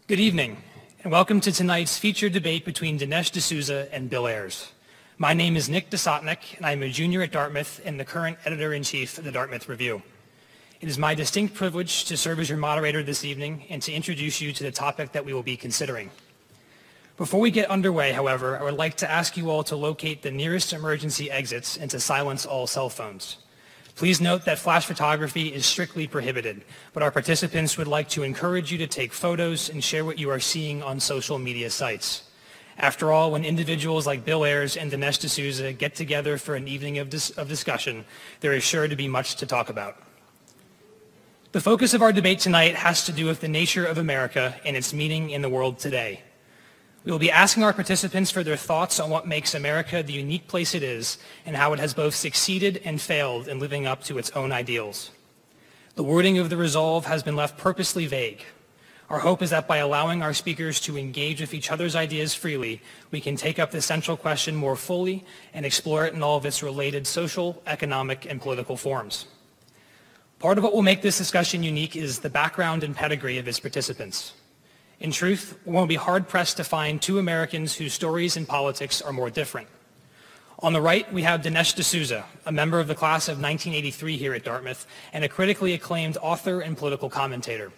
Good evening, and welcome to tonight's featured debate between Dinesh D'Souza and Bill Ayers. My name is Nick Desotnik, and I'm a junior at Dartmouth and the current editor-in-chief of the Dartmouth Review. It is my distinct privilege to serve as your moderator this evening and to introduce you to the topic that we will be considering. Before we get underway, however, I would like to ask you all to locate the nearest emergency exits and to silence all cell phones. Please note that flash photography is strictly prohibited, but our participants would like to encourage you to take photos and share what you are seeing on social media sites. After all, when individuals like Bill Ayers and Dinesh D'Souza get together for an evening of discussion, there is sure to be much to talk about. The focus of our debate tonight has to do with the nature of America and its meaning in the world today. We will be asking our participants for their thoughts on what makes America the unique place it is and how it has both succeeded and failed in living up to its own ideals. The wording of the resolve has been left purposely vague. Our hope is that by allowing our speakers to engage with each other's ideas freely, we can take up the central question more fully and explore it in all of its related social, economic, and political forms. Part of what will make this discussion unique is the background and pedigree of its participants. In truth, one will be hard-pressed to find two Americans whose stories and politics are more different. On the right, we have Dinesh D'Souza, a member of the class of 1983 here at Dartmouth, and a critically acclaimed author and political commentator.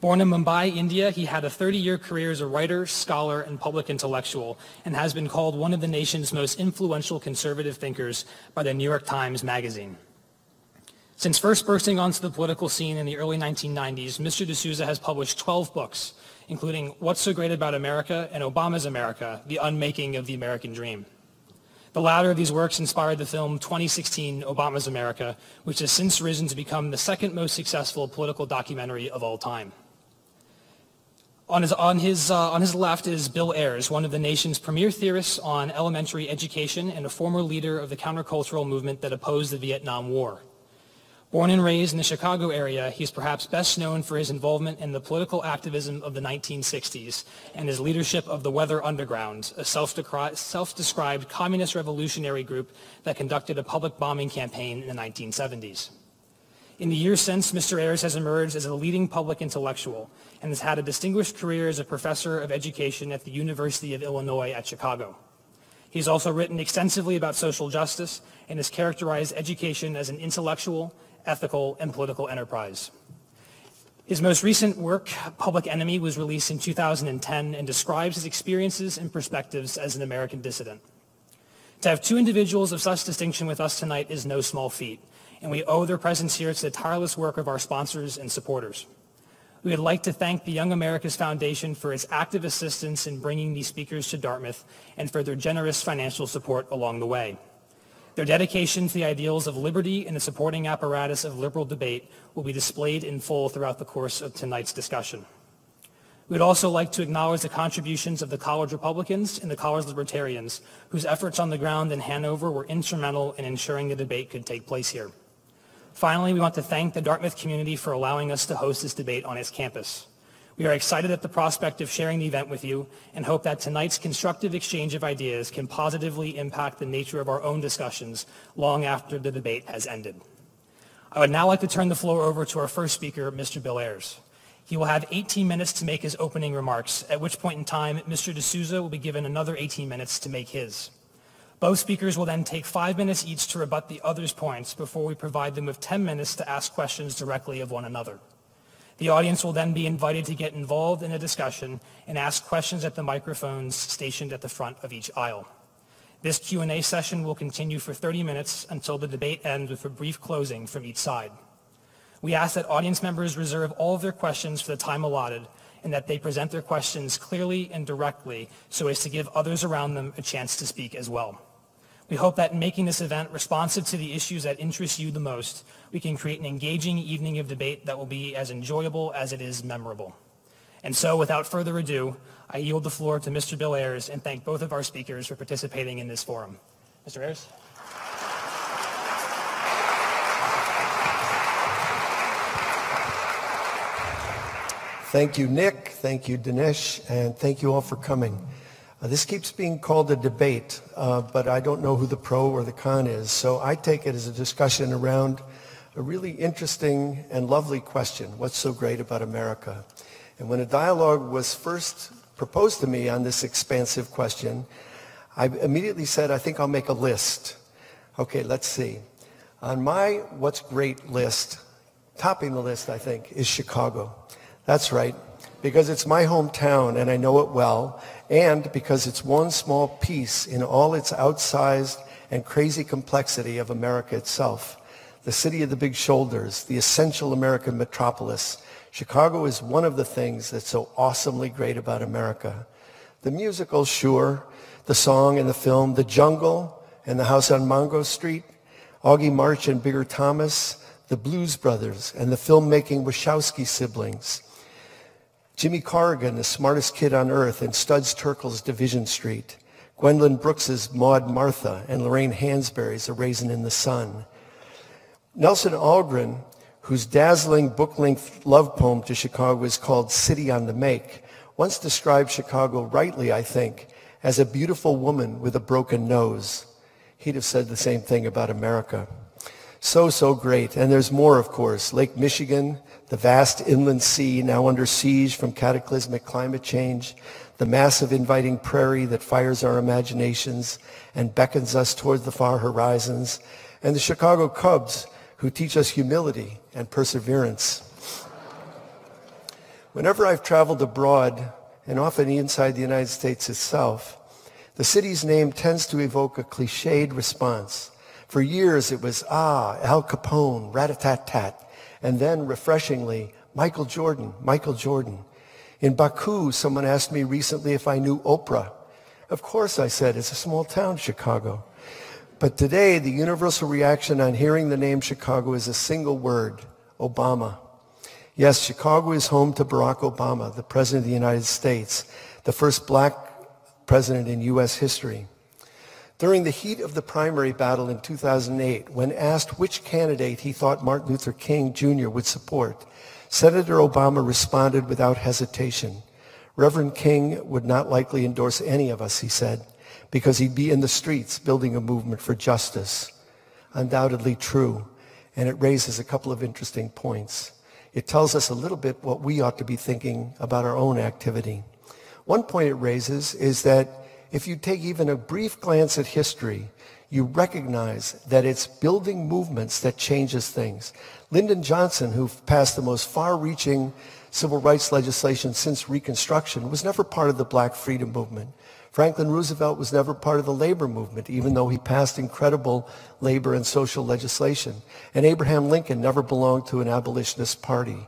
Born in Mumbai, India, he had a 30-year career as a writer, scholar, and public intellectual, and has been called one of the nation's most influential conservative thinkers by the New York Times Magazine. Since first bursting onto the political scene in the early 1990s, Mr. D'Souza has published 12 books, including What's So Great About America and Obama's America, The Unmaking of the American Dream. The latter of these works inspired the film 2016, Obama's America, which has since risen to become the second most successful political documentary of all time. On his left is Bill Ayers, one of the nation's premier theorists on elementary education and a former leader of the countercultural movement that opposed the Vietnam War. Born and raised in the Chicago area, he's perhaps best known for his involvement in the political activism of the 1960s and his leadership of the Weather Underground, a self-described communist revolutionary group that conducted a public bombing campaign in the 1970s. In the years since, Mr. Ayers has emerged as a leading public intellectual and has had a distinguished career as a professor of education at the University of Illinois at Chicago. He's also written extensively about social justice and has characterized education as an intellectual, ethical, and political enterprise. His most recent work, Public Enemy, was released in 2010 and describes his experiences and perspectives as an American dissident. To have two individuals of such distinction with us tonight is no small feat, and we owe their presence here to the tireless work of our sponsors and supporters. We would like to thank the Young America's Foundation for its active assistance in bringing these speakers to Dartmouth and for their generous financial support along the way. Their dedication to the ideals of liberty and the supporting apparatus of liberal debate will be displayed in full throughout the course of tonight's discussion. We would also like to acknowledge the contributions of the College Republicans and the College Libertarians, whose efforts on the ground in Hanover were instrumental in ensuring the debate could take place here. Finally, we want to thank the Dartmouth community for allowing us to host this debate on its campus. We are excited at the prospect of sharing the event with you and hope that tonight's constructive exchange of ideas can positively impact the nature of our own discussions long after the debate has ended. I would now like to turn the floor over to our first speaker, Mr. Bill Ayers. He will have 18 minutes to make his opening remarks, at which point in time, Mr. D'Souza will be given another 18 minutes to make his. Both speakers will then take 5 minutes each to rebut the other's points before we provide them with 10 minutes to ask questions directly of one another. The audience will then be invited to get involved in a discussion and ask questions at the microphones stationed at the front of each aisle. This Q&A session will continue for 30 minutes until the debate ends with a brief closing from each side. We ask that audience members reserve all of their questions for the time allotted and that they present their questions clearly and directly so as to give others around them a chance to speak as well. We hope that in making this event responsive to the issues that interest you the most, we can create an engaging evening of debate that will be as enjoyable as it is memorable. And so, without further ado, I yield the floor to Mr. Bill Ayers and thank both of our speakers for participating in this forum. Mr. Ayers? Thank you, Nick. Thank you, Dinesh. And thank you all for coming. This keeps being called a debate, but I don't know who the pro or the con is. So I take it as a discussion around a really interesting and lovely question. What's so great about America? And when a dialogue was first proposed to me on this expansive question, I immediately said, I think I'll make a list. Okay, let's see. On my What's Great list, topping the list, I think, is Chicago. That's right, because it's my hometown and I know it well, and because it's one small piece in all its outsized and crazy complexity of America itself. The city of the big shoulders, the essential American metropolis. Chicago is one of the things that's so awesomely great about America. The musical, sure, the song and the film, the jungle and the house on Mongo Street, Augie March and Bigger Thomas, the Blues Brothers and the filmmaking Wachowski siblings, Jimmy Corrigan, the smartest kid on earth, and Studs Terkel's Division Street, Gwendolyn Brooks's Maud Martha and Lorraine Hansberry's A Raisin in the Sun, Nelson Algren, whose dazzling book-length love poem to Chicago is called City on the Make, once described Chicago rightly, I think, as a beautiful woman with a broken nose. He'd have said the same thing about America. So great. And there's more, of course. Lake Michigan, the vast inland sea now under siege from cataclysmic climate change, the massive inviting prairie that fires our imaginations and beckons us toward the far horizons, and the Chicago Cubs, who teach us humility and perseverance. Whenever I've traveled abroad, and often inside the United States itself, the city's name tends to evoke a cliched response. For years it was, Al Capone, rat-a-tat-tat, and then, refreshingly, Michael Jordan, Michael Jordan. In Baku, someone asked me recently if I knew Oprah. Of course, I said, it's a small town, Chicago. But today, the universal reaction on hearing the name Chicago is a single word, Obama. Yes, Chicago is home to Barack Obama, the President of the United States, the first black president in U.S. history. During the heat of the primary battle in 2008, when asked which candidate he thought Martin Luther King Jr. would support, Senator Obama responded without hesitation. Reverend King would not likely endorse any of us, he said, because he'd be in the streets building a movement for justice. Undoubtedly true, and it raises a couple of interesting points. It tells us a little bit what we ought to be thinking about our own activity. One point it raises is that if you take even a brief glance at history, you recognize that it's building movements that changes things. Lyndon Johnson, who passed the most far-reaching civil rights legislation since Reconstruction, was never part of the Black freedom movement. Franklin Roosevelt was never part of the labor movement, even though he passed incredible labor and social legislation. And Abraham Lincoln never belonged to an abolitionist party.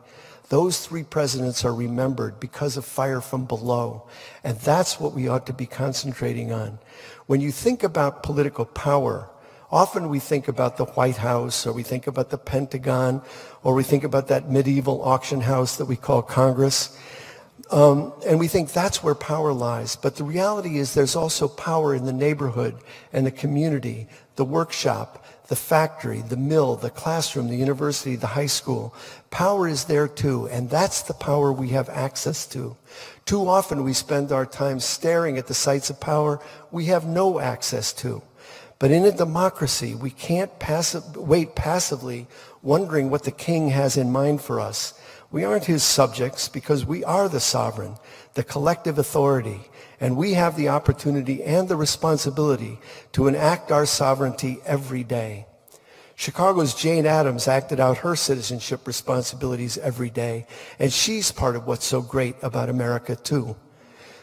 Those three presidents are remembered because of fire from below. And that's what we ought to be concentrating on. When you think about political power, often we think about the White House, or we think about the Pentagon, or we think about that medieval auction house that we call Congress. And we think that's where power lies. But the reality is there's also power in the neighborhood and the community, the workshop, the factory, the mill, the classroom, the university, the high school. Power is there too, and that's the power we have access to. Too often we spend our time staring at the sites of power we have no access to. But in a democracy, we can't wait passively wondering what the king has in mind for us. We aren't his subjects because we are the sovereign, the collective authority, and we have the opportunity and the responsibility to enact our sovereignty every day. Chicago's Jane Addams acted out her citizenship responsibilities every day, and she's part of what's so great about America too.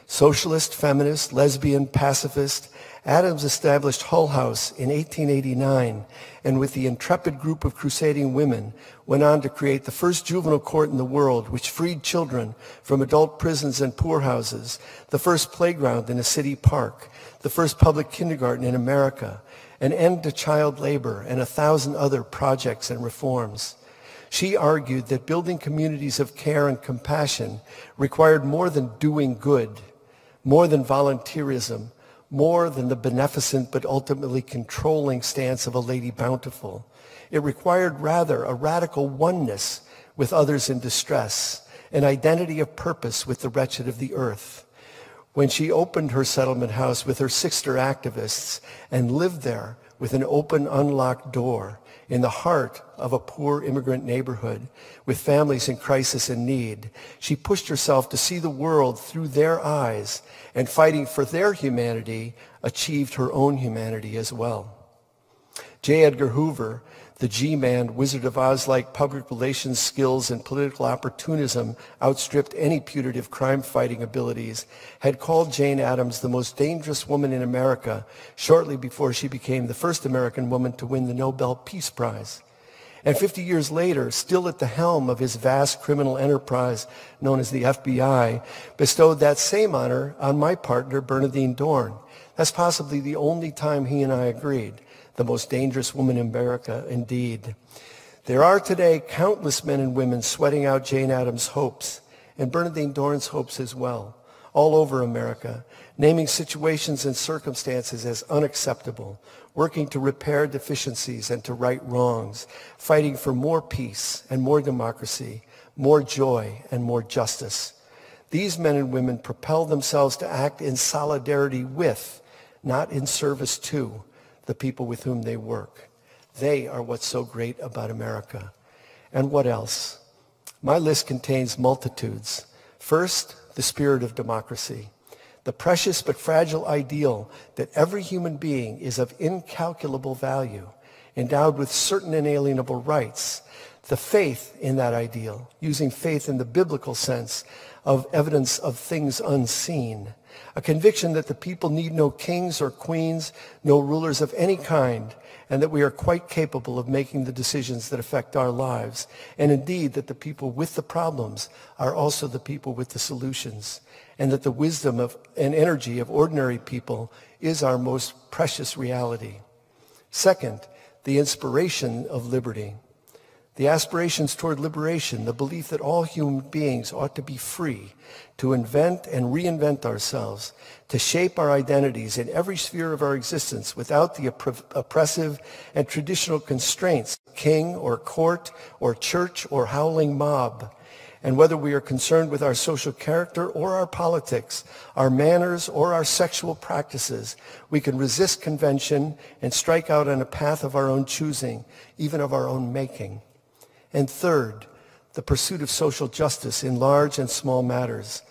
Socialist, feminist, lesbian, pacifist, Addams established Hull House in 1889, and with the intrepid group of crusading women, went on to create the first juvenile court in the world, which freed children from adult prisons and poorhouses, the first playground in a city park, the first public kindergarten in America, an end to child labor, and 1,000 other projects and reforms. She argued that building communities of care and compassion required more than doing good, more than volunteerism, more than the beneficent but ultimately controlling stance of a Lady Bountiful. It required rather a radical oneness with others in distress, an identity of purpose with the wretched of the earth. When she opened her settlement house with her sister activists and lived there with an open, unlocked door, in the heart of a poor immigrant neighborhood with families in crisis and need. She pushed herself to see the world through their eyes, and fighting for their humanity, achieved her own humanity as well. J. Edgar Hoover, the G-Man, Wizard of Oz-like public relations skills and political opportunism outstripped any putative crime-fighting abilities, had called Jane Addams the most dangerous woman in America shortly before she became the first American woman to win the Nobel Peace Prize. And 50 years later, still at the helm of his vast criminal enterprise known as the FBI, bestowed that same honor on my partner, Bernardine Dorn. That's possibly the only time he and I agreed. The most dangerous woman in America, indeed. There are today countless men and women sweating out Jane Addams' hopes, and Bernardine Dorn's hopes as well, all over America, naming situations and circumstances as unacceptable, working to repair deficiencies and to right wrongs, fighting for more peace and more democracy, more joy and more justice. These men and women propel themselves to act in solidarity with, not in service to, the people with whom they work. They are what's so great about America. And what else? My list contains multitudes. First, the spirit of democracy, the precious but fragile ideal that every human being is of incalculable value, endowed with certain inalienable rights. The faith in that ideal, using faith in the biblical sense of evidence of things unseen. A conviction that the people need no kings or queens, no rulers of any kind, and that we are quite capable of making the decisions that affect our lives. And indeed, that the people with the problems are also the people with the solutions, and that the wisdom and energy of ordinary people is our most precious reality. Second, the inspiration of liberty. The aspirations toward liberation, the belief that all human beings ought to be free, to invent and reinvent ourselves, to shape our identities in every sphere of our existence without the oppressive and traditional constraints of king or court or church or howling mob. And whether we are concerned with our social character or our politics, our manners or our sexual practices, we can resist convention and strike out on a path of our own choosing, even of our own making. And third, the pursuit of social justice in large and small matters.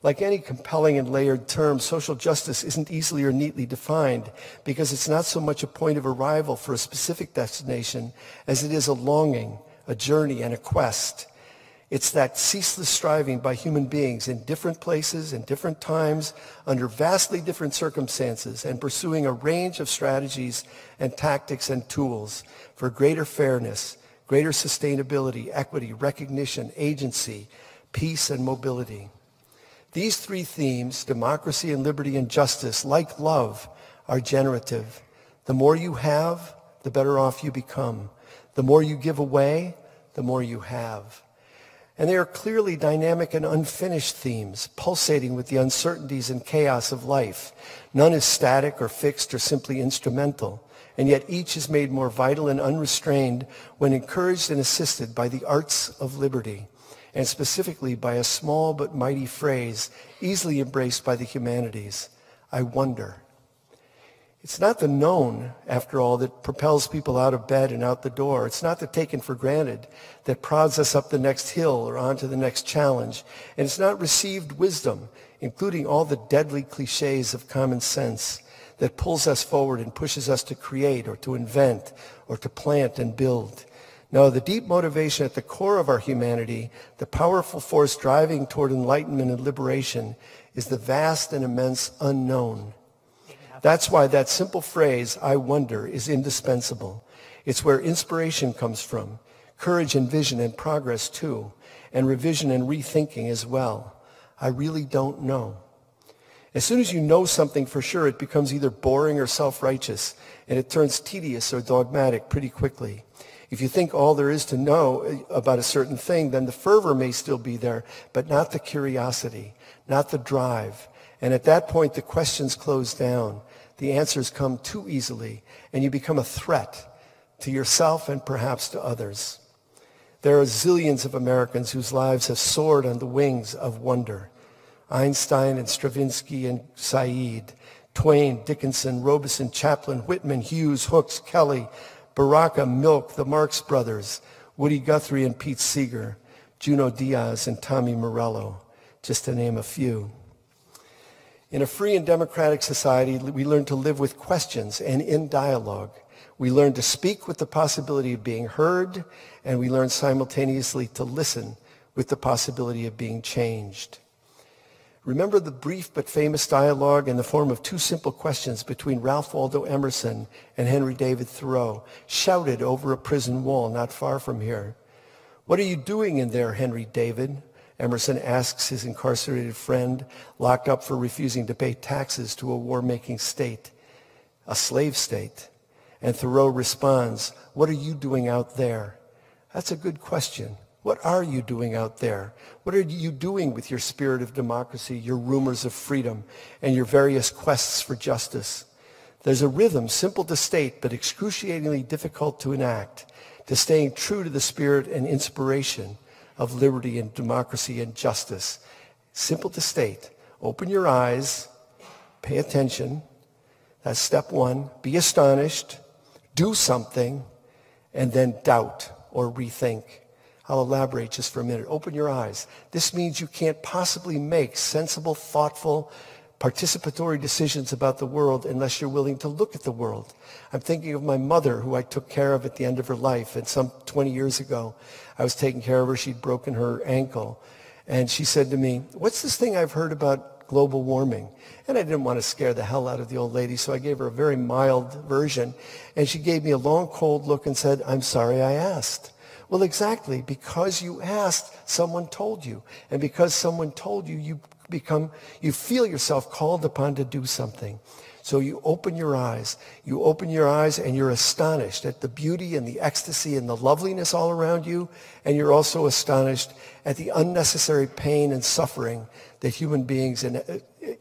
Like any compelling and layered term, social justice isn't easily or neatly defined because it's not so much a point of arrival for a specific destination as it is a longing, a journey, and a quest. It's that ceaseless striving by human beings in different places, in different times, under vastly different circumstances, and pursuing a range of strategies and tactics and tools for greater fairness, greater sustainability, equity, recognition, agency, peace, and mobility. These three themes, democracy and liberty and justice, like love, are generative. The more you have, the better off you become. The more you give away, the more you have. And they are clearly dynamic and unfinished themes, pulsating with the uncertainties and chaos of life. None is static or fixed or simply instrumental. And yet each is made more vital and unrestrained when encouraged and assisted by the arts of liberty, and specifically by a small but mighty phrase easily embraced by the humanities: I wonder. It's not the known, after all, that propels people out of bed and out the door. It's not the taken for granted that prods us up the next hill or onto the next challenge. And it's not received wisdom, including all the deadly cliches of common sense, that pulls us forward and pushes us to create or to invent or to plant and build. No, the deep motivation at the core of our humanity, the powerful force driving toward enlightenment and liberation, is the vast and immense unknown. That's why that simple phrase, I wonder, is indispensable. It's where inspiration comes from, courage and vision and progress too, and revision and rethinking as well. I really don't know. As soon as you know something for sure, it becomes either boring or self-righteous, and it turns tedious or dogmatic pretty quickly. If you think all there is to know about a certain thing, then the fervor may still be there, but not the curiosity, not the drive. And at that point, the questions close down. The answers come too easily, and you become a threat to yourself and perhaps to others. There are zillions of Americans whose lives have soared on the wings of wonder. Einstein and Stravinsky and Said, Twain, Dickinson, Robeson, Chaplin, Whitman, Hughes, Hooks, Kelly, Baraka, Milk, the Marx Brothers, Woody Guthrie and Pete Seeger, Juno Diaz and Tommy Morello, just to name a few. In a free and democratic society, we learn to live with questions and in dialogue. We learn to speak with the possibility of being heard, and we learn simultaneously to listen with the possibility of being changed. Remember the brief but famous dialogue in the form of two simple questions between Ralph Waldo Emerson and Henry David Thoreau, shouted over a prison wall not far from here. "What are you doing in there, Henry David?" Emerson asks his incarcerated friend, locked up for refusing to pay taxes to a war-making state, a slave state. And Thoreau responds, "What are you doing out there?" That's a good question. What are you doing out there? What are you doing with your spirit of democracy, your rumors of freedom, and your various quests for justice? There's a rhythm simple to state but excruciatingly difficult to enact, to staying true to the spirit and inspiration of liberty and democracy and justice. Simple to state. Open your eyes, pay attention. That's step one. Be astonished, do something, and then doubt or rethink. I'll elaborate just for a minute. Open your eyes. This means you can't possibly make sensible, thoughtful, participatory decisions about the world unless you're willing to look at the world. I'm thinking of my mother, who I took care of at the end of her life. And some 20 years ago, I was taking care of her. She'd broken her ankle. And she said to me, "What's this thing I've heard about global warming?" And I didn't want to scare the hell out of the old lady, so I gave her a very mild version. And she gave me a long, cold look and said, "I'm sorry I asked." Well, exactly. Because you asked, someone told you. And because someone told you, you feel yourself called upon to do something. So you open your eyes. You open your eyes and you're astonished at the beauty and the ecstasy and the loveliness all around you. And you're also astonished at the unnecessary pain and suffering that human beings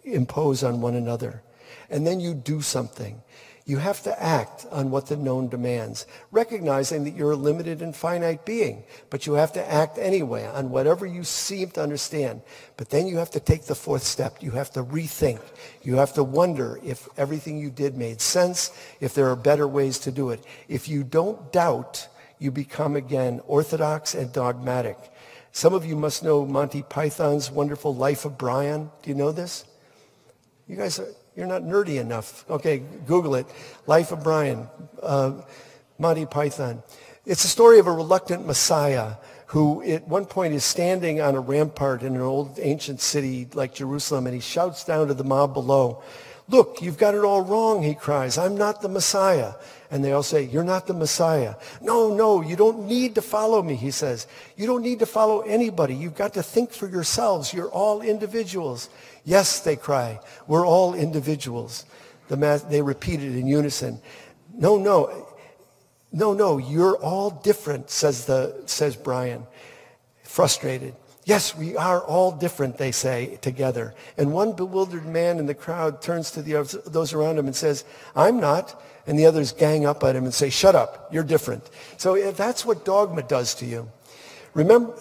impose on one another. And then you do something. You have to act on what the known demands, recognizing that you're a limited and finite being, but you have to act anyway on whatever you seem to understand. But then you have to take the fourth step. You have to rethink. You have to wonder if everything you did made sense, if there are better ways to do it. If you don't doubt, you become again orthodox and dogmatic. Some of you must know Monty Python's wonderful Life of Brian. Do you know this? You guys you're not nerdy enough. Okay, Google it. Life of Brian, Monty Python. It's a story of a reluctant Messiah who at one point is standing on a rampart in an old ancient city like Jerusalem, and he shouts down to the mob below, "Look, you've got it all wrong," he cries. "I'm not the Messiah." And they all say, "You're not the Messiah." No, you don't need to follow me," he says. "You don't need to follow anybody. You've got to think for yourselves. You're all individuals." "Yes," they cry, "we're all individuals." They repeat it in unison. No, you're all different, says Brian, frustrated. "Yes, we are all different," they say together. And one bewildered man in the crowd turns to those around him and says, "I'm not." And the others gang up at him and say, "Shut up, you're different." So that's what dogma does to you. Remember,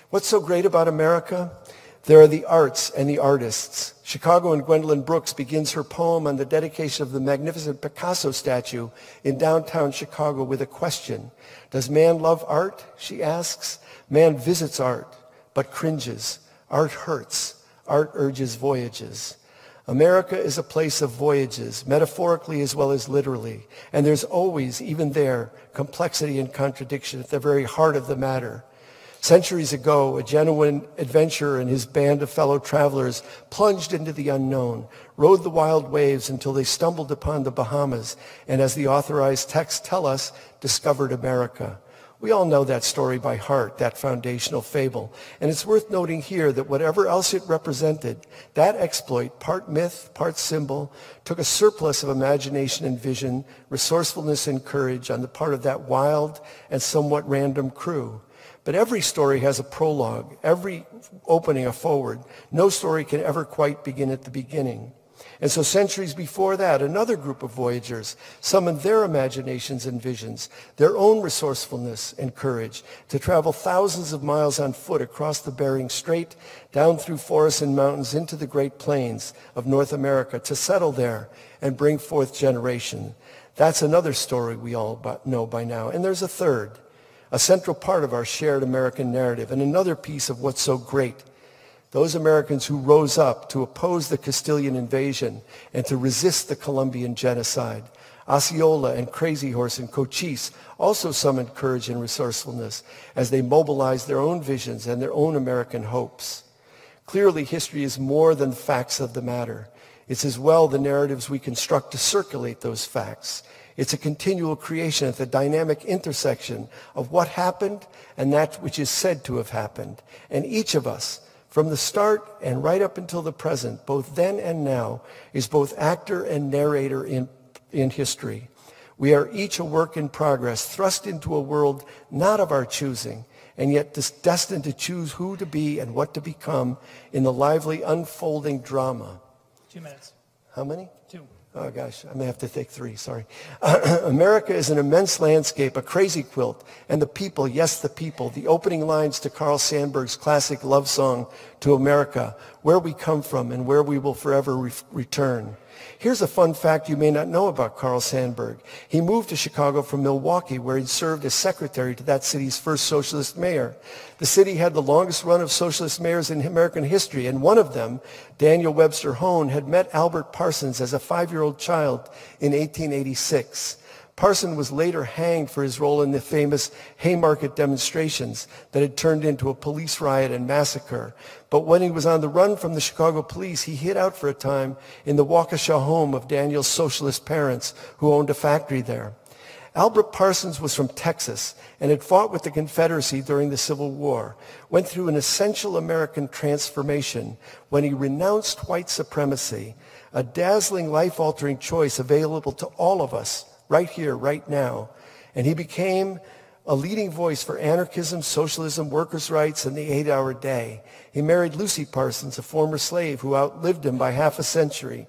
what's so great about America? There are the arts and the artists. Chicago and Gwendolyn Brooks begins her poem on the dedication of the magnificent Picasso statue in downtown Chicago with a question. "Does man love art?" she asks. "Man visits art, but cringes. Art hurts. Art urges voyages." America is a place of voyages, metaphorically as well as literally. And there's always, even there, complexity and contradiction at the very heart of the matter. Centuries ago, a genuine adventurer and his band of fellow travelers plunged into the unknown, rode the wild waves until they stumbled upon the Bahamas, and as the authorized texts tell us, discovered America. We all know that story by heart, that foundational fable. And it's worth noting here that whatever else it represented, that exploit, part myth, part symbol, took a surplus of imagination and vision, resourcefulness and courage on the part of that wild and somewhat random crew. But every story has a prologue, every opening a forward. No story can ever quite begin at the beginning. And so centuries before that, another group of voyagers summoned their imaginations and visions, their own resourcefulness and courage to travel thousands of miles on foot across the Bering Strait, down through forests and mountains into the Great Plains of North America to settle there and bring forth generation. That's another story we all know by now. And there's a third, a central part of our shared American narrative, and another piece of what's so great. Those Americans who rose up to oppose the Castilian invasion and to resist the Colombian genocide. Osceola and Crazy Horse and Cochise also summoned courage and resourcefulness as they mobilized their own visions and their own American hopes. Clearly, history is more than the facts of the matter. It's as well the narratives we construct to circulate those facts. It's a continual creation at the dynamic intersection of what happened and that which is said to have happened. And each of us, from the start and right up until the present, both then and now, is both actor and narrator in history. We are each a work in progress, thrust into a world not of our choosing, and yet destined to choose who to be and what to become in the lively unfolding drama. 2 minutes. How many? 2. Oh gosh, I may have to take 3, sorry. America is an immense landscape, a crazy quilt, and the people, yes, the people, the opening lines to Carl Sandburg's classic love song, To America, where we come from and where we will forever return. Here's a fun fact you may not know about Carl Sandburg. He moved to Chicago from Milwaukee, where he served as secretary to that city's first socialist mayor. The city had the longest run of socialist mayors in American history, and one of them, Daniel Webster Hone, had met Albert Parsons as a 5-year-old child in 1886. Parson was later hanged for his role in the famous Haymarket demonstrations that had turned into a police riot and massacre. But when he was on the run from the Chicago police, he hid out for a time in the Waukesha home of Daniel's socialist parents, who owned a factory there. Albert Parsons was from Texas and had fought with the Confederacy during the Civil War, went through an essential American transformation when he renounced white supremacy, a dazzling, life-altering choice available to all of us right here, right now. And he became a leading voice for anarchism, socialism, workers' rights, and the 8-hour day. He married Lucy Parsons, a former slave who outlived him by half a century.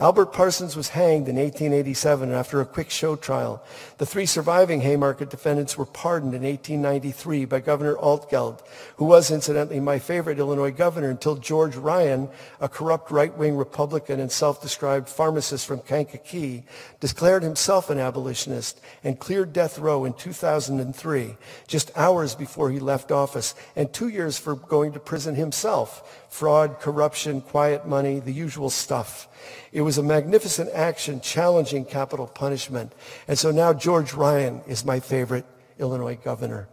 Albert Parsons was hanged in 1887 after a quick show trial. The 3 surviving Haymarket defendants were pardoned in 1893 by Governor Altgeld, who was, incidentally, my favorite Illinois governor until George Ryan, a corrupt right-wing Republican and self-described pharmacist from Kankakee, declared himself an abolitionist and cleared death row in 2003, just hours before he left office, and 2 years for going to prison himself. Fraud, corruption, quiet money, the usual stuff. It was a magnificent action challenging capital punishment. And so now George Ryan is my favorite Illinois governor.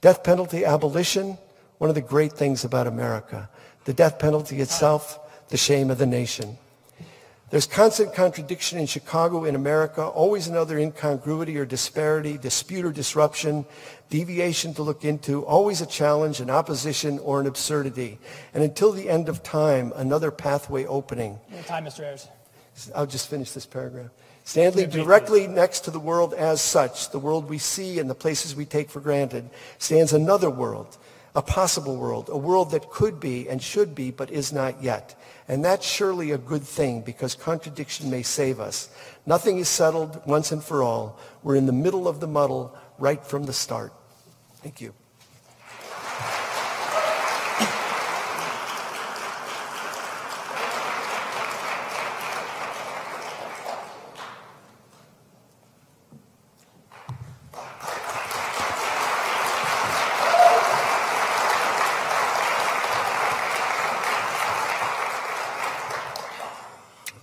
Death penalty abolition, one of the great things about America. The death penalty itself, the shame of the nation. There's constant contradiction in Chicago, in America, always another incongruity or disparity, dispute or disruption, deviation to look into, always a challenge, an opposition, or an absurdity. And until the end of time, another pathway opening. Your time, Mr. Ayers. I'll just finish this paragraph. Standing directly next to the world as such, the world we see and the places we take for granted, stands another world, a possible world, a world that could be and should be but is not yet. And that's surely a good thing, because contradiction may save us. Nothing is settled once and for all. We're in the middle of the muddle right from the start. Thank you.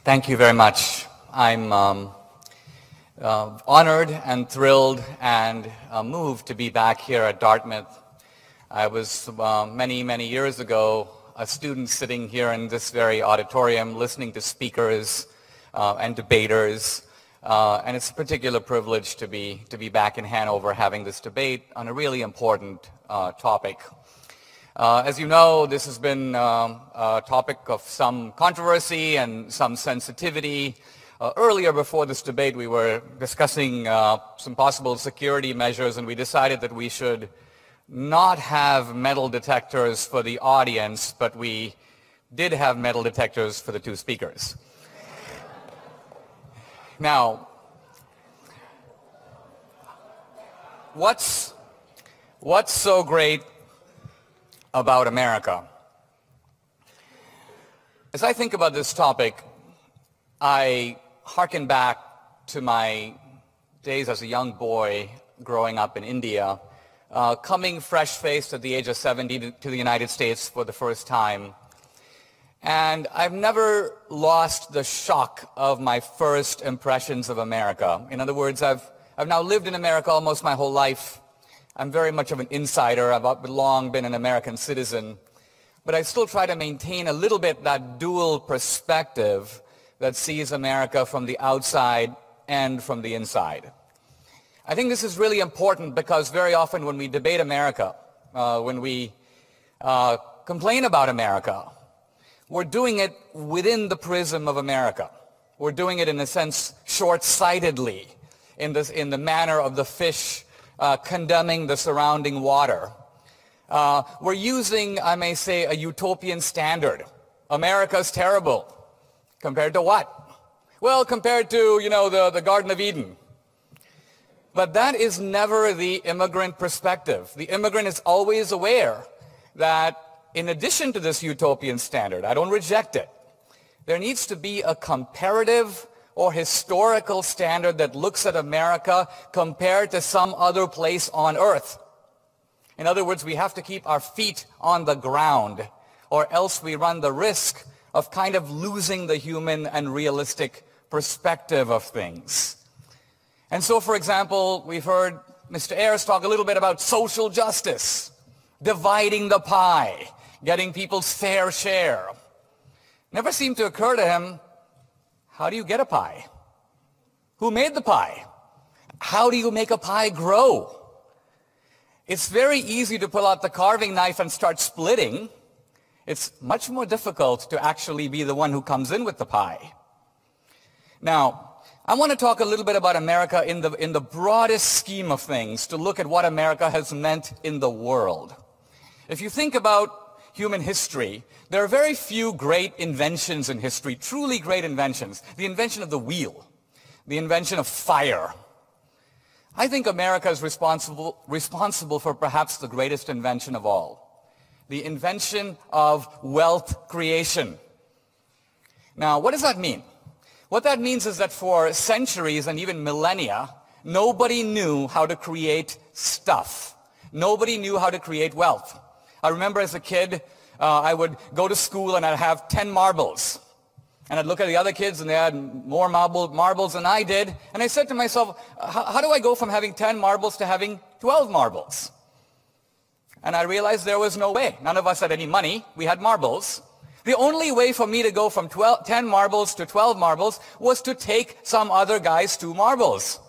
Thank you very much. I'm honored and thrilled and moved to be back here at Dartmouth. I was many, many years ago a student sitting here in this very auditorium listening to speakers and debaters, and it's a particular privilege to be back in Hanover having this debate on a really important topic. As you know, this has been a topic of some controversy and some sensitivity. Earlier, before this debate, we were discussing some possible security measures, and we decided that we should not have metal detectors for the audience, but we did have metal detectors for the 2 speakers. Now, what's so great about America? As I think about this topic, I hearken back to my days as a young boy growing up in India, coming fresh-faced at the age of 70 to the United States for the first time. And I've never lost the shock of my first impressions of America. In other words, I've now lived in America almost my whole life. I'm very much of an insider. I've long been an American citizen. But I still try to maintain a little bit that dual perspective that sees America from the outside and from the inside. I think this is really important because very often when we debate America, when we complain about America, we're doing it within the prism of America. We're doing it, in a sense, short-sightedly, in the manner of the fish condemning the surrounding water. We're using, I may say, a utopian standard. America's terrible. Compared to what? Well, compared to, the Garden of Eden. But that is never the immigrant perspective. The immigrant is always aware that in addition to this utopian standard, I don't reject it, there needs to be a comparative or historical standard that looks at America compared to some other place on earth. In other words, we have to keep our feet on the ground, or else we run the risk of kind of losing the human and realistic perspective of things. And so, for example, we've heard Mr. Ayers talk a little bit about social justice, dividing the pie, getting people's fair share. Never seemed to occur to him, how do you get a pie? Who made the pie? How do you make a pie grow? It's very easy to pull out the carving knife and start splitting. It's much more difficult to actually be the one who comes in with the pie. Now, I want to talk a little bit about America in the broadest scheme of things, to look at what America has meant in the world. If you think about human history, there are very few great inventions in history, truly great inventions. The invention of the wheel, the invention of fire. I think America is responsible for perhaps the greatest invention of all, the invention of wealth creation. Now, what does that mean? What that means is that for centuries and even millennia, nobody knew how to create stuff. Nobody knew how to create wealth. I remember as a kid, I would go to school and I'd have 10 marbles. And I'd look at the other kids and they had more marbles than I did. And I said to myself, how do I go from having 10 marbles to having 12 marbles? And I realized there was no way. None of us had any money. We had marbles. The only way for me to go from 10 marbles to 12 marbles was to take some other guy's 2 marbles.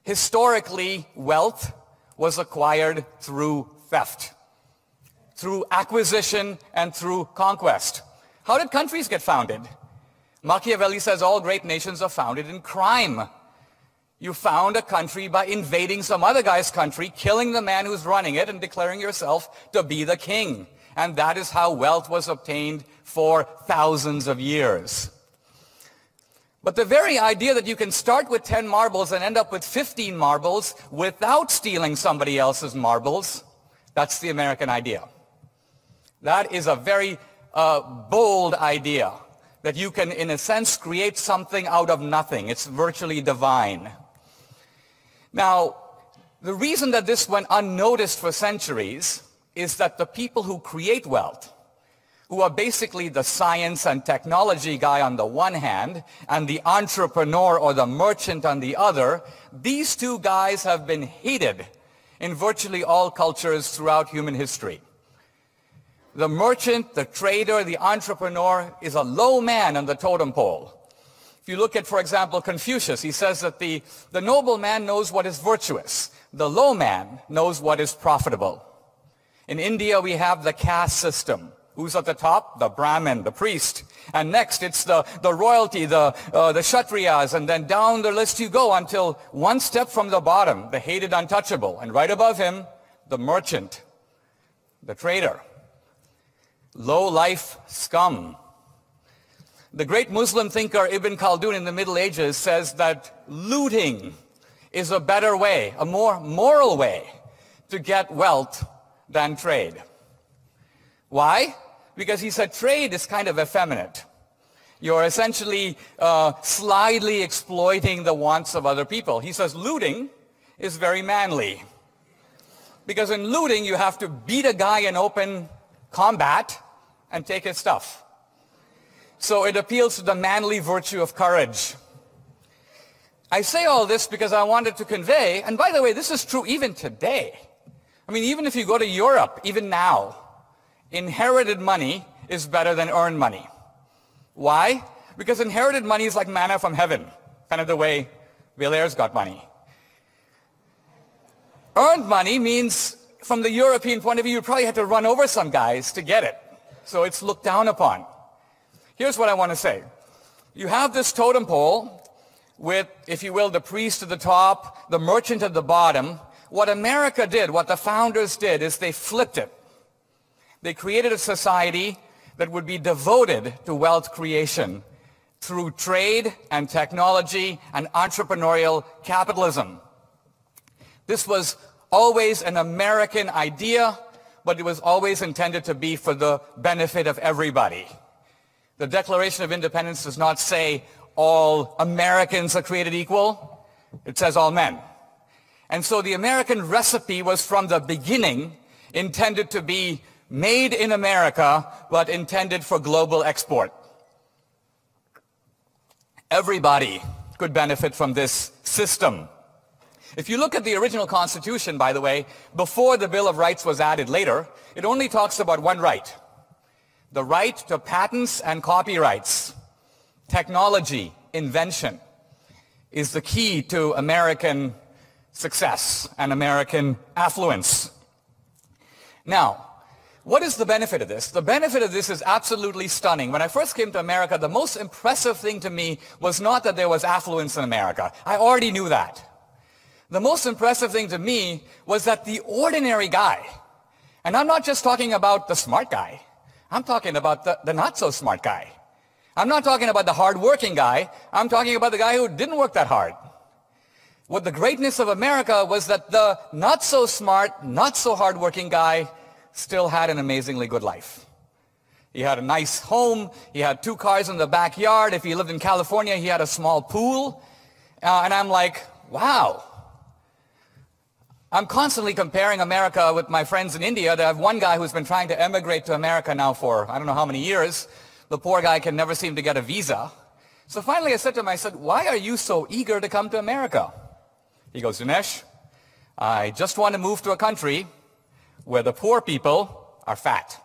Historically, wealth was acquired through theft, through acquisition, and through conquest. How did countries get founded? Machiavelli says all great nations are founded in crime. You found a country by invading some other guy's country, killing the man who's running it, and declaring yourself to be the king. And that is how wealth was obtained for thousands of years. But the very idea that you can start with 10 marbles and end up with 15 marbles without stealing somebody else's marbles, that's the American idea. That is a very bold idea, that you can, in a sense, create something out of nothing. It's virtually divine. Now, the reason that this went unnoticed for centuries is that the people who create wealth, who are basically the science and technology guy on the one hand, and the entrepreneur or the merchant on the other, these two guys have been hated in virtually all cultures throughout human history. The merchant, the trader, the entrepreneur is a low man on the totem pole. If you look at, for example, Confucius, he says that the noble man knows what is virtuous. The low man knows what is profitable. In India, we have the caste system. Who's at the top? The Brahmin, the priest. And next, it's the royalty, the Kshatriyas, and then down the list you go until one step from the bottom, the hated untouchable. And right above him, the merchant, the trader. Low-life scum. The great Muslim thinker Ibn Khaldun in the Middle Ages says that looting is a better way, a more moral way to get wealth than trade. Why? Because he said trade is kind of effeminate. You're essentially slyly exploiting the wants of other people. He says looting is very manly. Because in looting, you have to beat a guy in open combat and take his stuff. So it appeals to the manly virtue of courage. I say all this because I wanted to convey, and by the way, this is true even today. I mean, even if you go to Europe, even now, inherited money is better than earned money. Why? Because inherited money is like manna from heaven, kind of the way Ayers got money. Earned money means, from the European point of view, you probably had to run over some guys to get it. So it's looked down upon. Here's what I want to say. You have this totem pole with, if you will, the priest at the top, the merchant at the bottom. What America did, what the founders did, is they flipped it. They created a society that would be devoted to wealth creation through trade and technology and entrepreneurial capitalism. This was always an American idea, but it was always intended to be for the benefit of everybody. The Declaration of Independence does not say all Americans are created equal. It says all men. And so the American recipe was from the beginning intended to be made in America, but intended for global export. Everybody could benefit from this system. If you look at the original Constitution, by the way, before the Bill of Rights was added later, it only talks about one right. The right to patents and copyrights. Technology, invention, is the key to American success and American affluence. Now, what is the benefit of this? The benefit of this is absolutely stunning. When I first came to America, the most impressive thing to me was not that there was affluence in America. I already knew that. The most impressive thing to me was that the ordinary guy, and I'm not just talking about the smart guy, I'm talking about the not so smart guy. I'm not talking about the hard-working guy, I'm talking about the guy who didn't work that hard. What the greatness of America was that the not so smart, not so hard-working guy still had an amazingly good life. He had a nice home, he had 2 cars in the backyard. If he lived in California, he had a small pool. And I'm like, wow. I'm constantly comparing America with my friends in India. I have one guy who's been trying to emigrate to America now for I don't know how many years. The poor guy can never seem to get a visa. So finally I said to him, I said, why are you so eager to come to America? He goes, Dinesh, I just want to move to a country where the poor people are fat.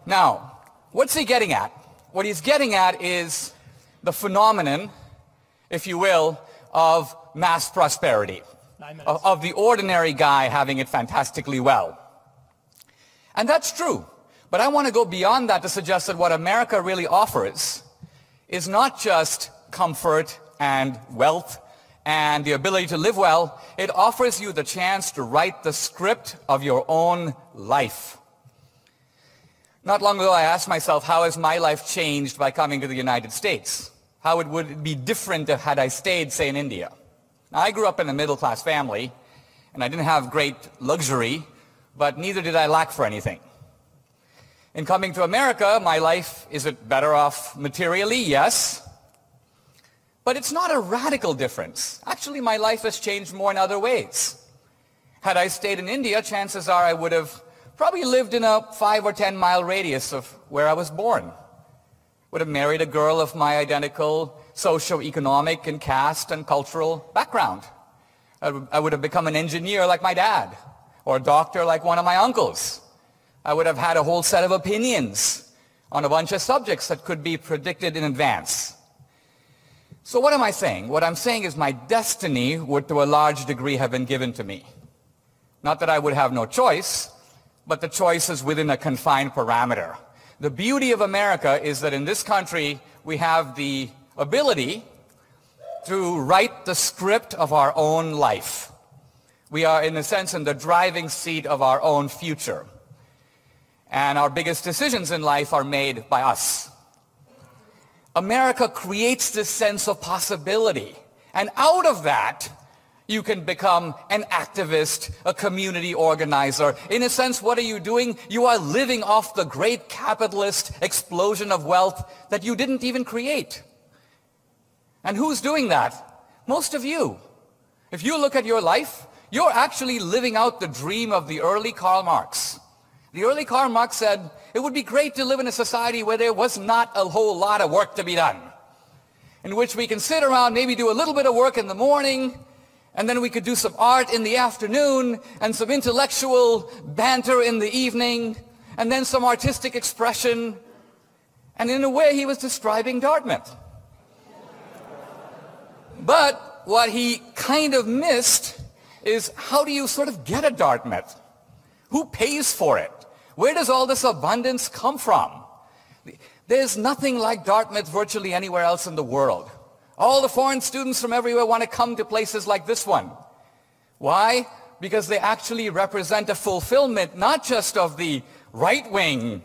Now, what's he getting at? What he's getting at is the phenomenon, if you will, of mass prosperity, of the ordinary guy having it fantastically well. And that's true. But I want to go beyond that to suggest that what America really offers is not just comfort and wealth and the ability to live well. It offers you the chance to write the script of your own life. Not long ago, I asked myself, how has my life changed by coming to the United States? How would it be different had I stayed, say, in India? Now, I grew up in a middle-class family, and I didn't have great luxury, but neither did I lack for anything. In coming to America, my life, is it better off materially? Yes. But it's not a radical difference. Actually, my life has changed more in other ways. Had I stayed in India, chances are I would have probably lived in a 5 or 10 mile radius of where I was born. Would have married a girl of my identical socio-economic and caste and cultural background. I would have become an engineer like my dad, or a doctor like one of my uncles. I would have had a whole set of opinions on a bunch of subjects that could be predicted in advance. So what am I saying? What I'm saying is my destiny would to a large degree have been given to me. Not that I would have no choice, but the choice is within a confined parameter. The beauty of America is that in this country we have the ability to write the script of our own life. We are, in a sense, in the driving seat of our own future. And our biggest decisions in life are made by us. America creates this sense of possibility. And out of that, You can become an activist, a community organizer. In a sense, what are you doing? You are living off the great capitalist explosion of wealth that you didn't even create. And who's doing that? Most of you. If you look at your life, you're actually living out the dream of the early Karl Marx. The early Karl Marx said, it would be great to live in a society where there was not a whole lot of work to be done, in which we can sit around, maybe do a little bit of work in the morning, and then we could do some art in the afternoon, and some intellectual banter in the evening, and then some artistic expression. And in a way, he was describing Dartmouth. But what he kind of missed is, how do you sort of get a Dartmouth? Who pays for it? Where does all this abundance come from? There's nothing like Dartmouth virtually anywhere else in the world. All the foreign students from everywhere want to come to places like this one. Why? Because they actually represent a fulfillment not just of the right-wing,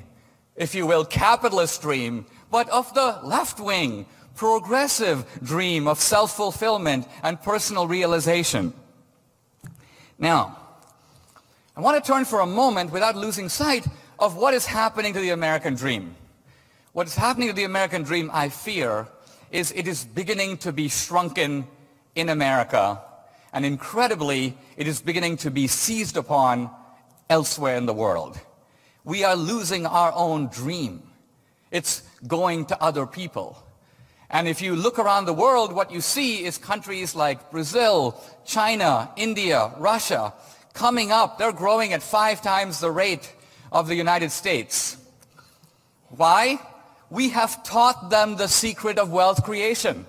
if you will, capitalist dream, but of the left-wing, progressive dream of self-fulfillment and personal realization. Now, I want to turn for a moment, without losing sight, of what is happening to the American dream. What is happening to the American dream, I fear, is it is beginning to be shrunken in America, and incredibly, it is beginning to be seized upon elsewhere in the world. We are losing our own dream. It's going to other people. And if you look around the world, what you see is countries like Brazil, China, India, Russia, coming up. They're growing at 5 times the rate of the United States. Why? We have taught them the secret of wealth creation.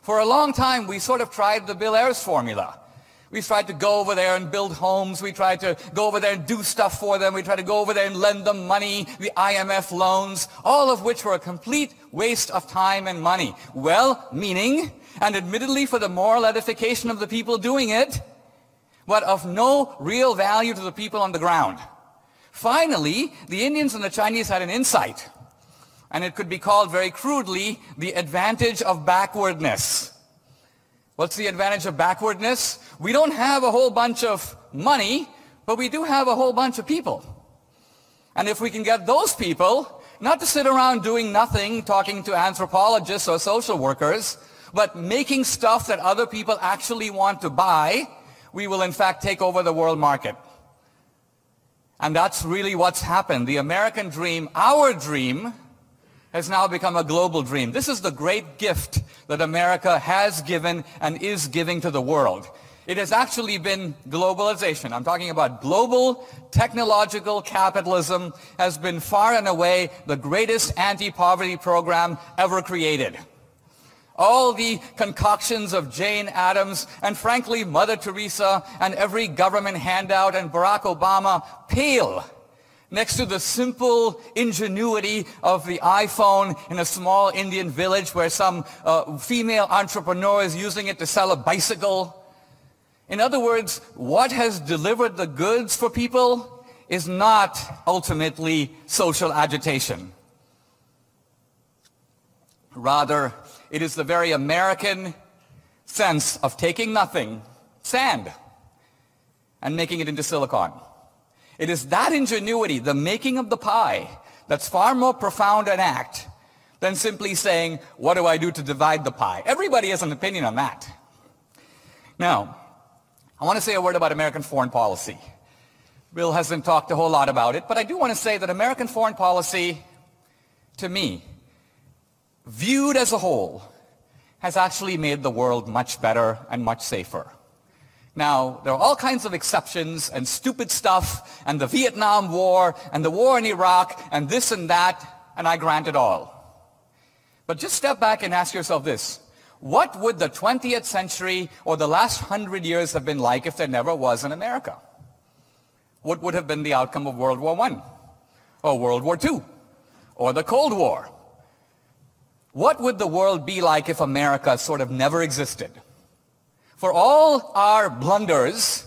For a long time, we sort of tried the Bill Ayers formula. We tried to go over there and build homes. We tried to go over there and do stuff for them. We tried to go over there and lend them money, the IMF loans, all of which were a complete waste of time and money. Well-meaning, and admittedly for the moral edification of the people doing it, but of no real value to the people on the ground. Finally, the Indians and the Chinese had an insight. And it could be called very crudely the advantage of backwardness. What's the advantage of backwardness? We don't have a whole bunch of money, but we do have a whole bunch of people. And if we can get those people, not to sit around doing nothing, talking to anthropologists or social workers, but making stuff that other people actually want to buy, we will in fact take over the world market. And that's really what's happened. The American dream, our dream, has now become a global dream. This is the great gift that America has given and is giving to the world. It has actually been globalization. I'm talking about global technological capitalism has been far and away the greatest anti-poverty program ever created. All the concoctions of Jane Addams and frankly Mother Teresa and every government handout and Barack Obama pale next to the simple ingenuity of the iPhone in a small Indian village where some female entrepreneur is using it to sell a bicycle. In other words, what has delivered the goods for people is not ultimately social agitation. Rather, it is the very American sense of taking nothing, sand, and making it into silicon. It is that ingenuity, the making of the pie, that's far more profound an act than simply saying, what do I do to divide the pie? Everybody has an opinion on that. Now, I want to say a word about American foreign policy. Bill hasn't talked a whole lot about it, but I do want to say that American foreign policy, to me, viewed as a whole, has actually made the world much better and much safer. Now, there are all kinds of exceptions and stupid stuff and the Vietnam War and the war in Iraq and this and that, and I grant it all. But just step back and ask yourself this. What would the 20th century or the last 100 years have been like if there never was an America? What would have been the outcome of World War I or World War II or the Cold War? What would the world be like if America sort of never existed? For all our blunders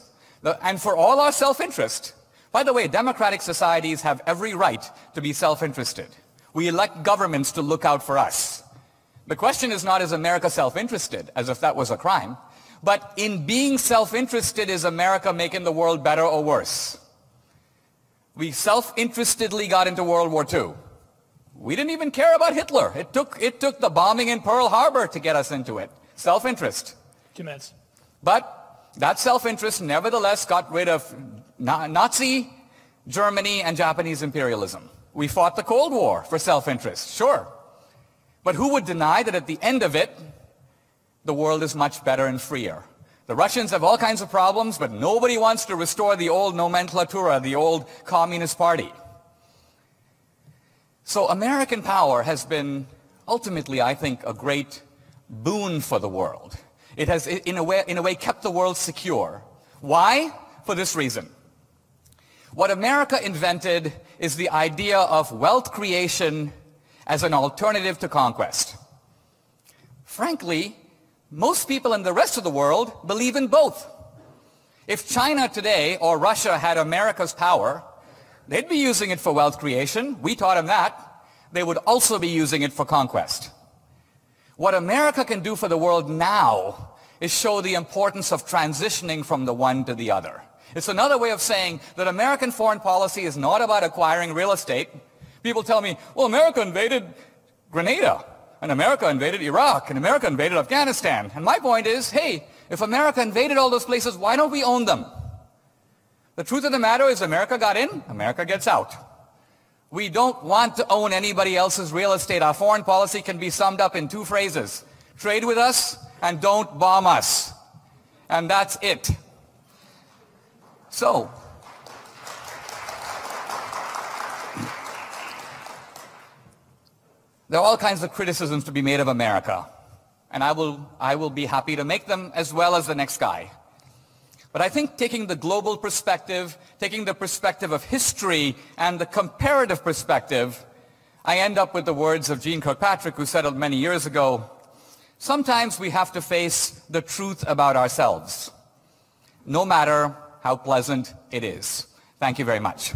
and for all our self-interest, by the way, democratic societies have every right to be self-interested. We elect governments to look out for us. The question is not, is America self-interested, as if that was a crime, But in being self-interested, is America making the world better or worse? We self-interestedly got into World War II. We didn't even care about Hitler. It took the bombing in Pearl Harbor to get us into it. Self-interest. 2 minutes. But that self-interest nevertheless got rid of Nazi Germany and Japanese imperialism. We fought the Cold War for self-interest, sure. But who would deny that at the end of it, the world is much better and freer? The Russians have all kinds of problems, but nobody wants to restore the old nomenclatura, the old Communist Party. So American power has been ultimately, I think, a great boon for the world. It has, in a way, kept the world secure. Why? For this reason. What America invented is the idea of wealth creation as an alternative to conquest. Frankly, most people in the rest of the world believe in both. If China today or Russia had America's power, they'd be using it for wealth creation. We taught them that. They would also be using it for conquest. What America can do for the world now is show the importance of transitioning from the one to the other. It's another way of saying that American foreign policy is not about acquiring real estate. People tell me, well, America invaded Grenada, and America invaded Iraq, and America invaded Afghanistan. And my point is, hey, if America invaded all those places, why don't we own them? The truth of the matter is America got in, America gets out. We don't want to own anybody else's real estate. Our foreign policy can be summed up in 2 phrases. Trade with us and don't bomb us. And that's it. So, there are all kinds of criticisms to be made of America, and I will be happy to make them as well as the next guy. But I think taking the global perspective, taking the perspective of history and the comparative perspective, I end up with the words of Jeane Kirkpatrick, who said it many years ago, sometimes we have to face the truth about ourselves, no matter how pleasant it is. Thank you very much.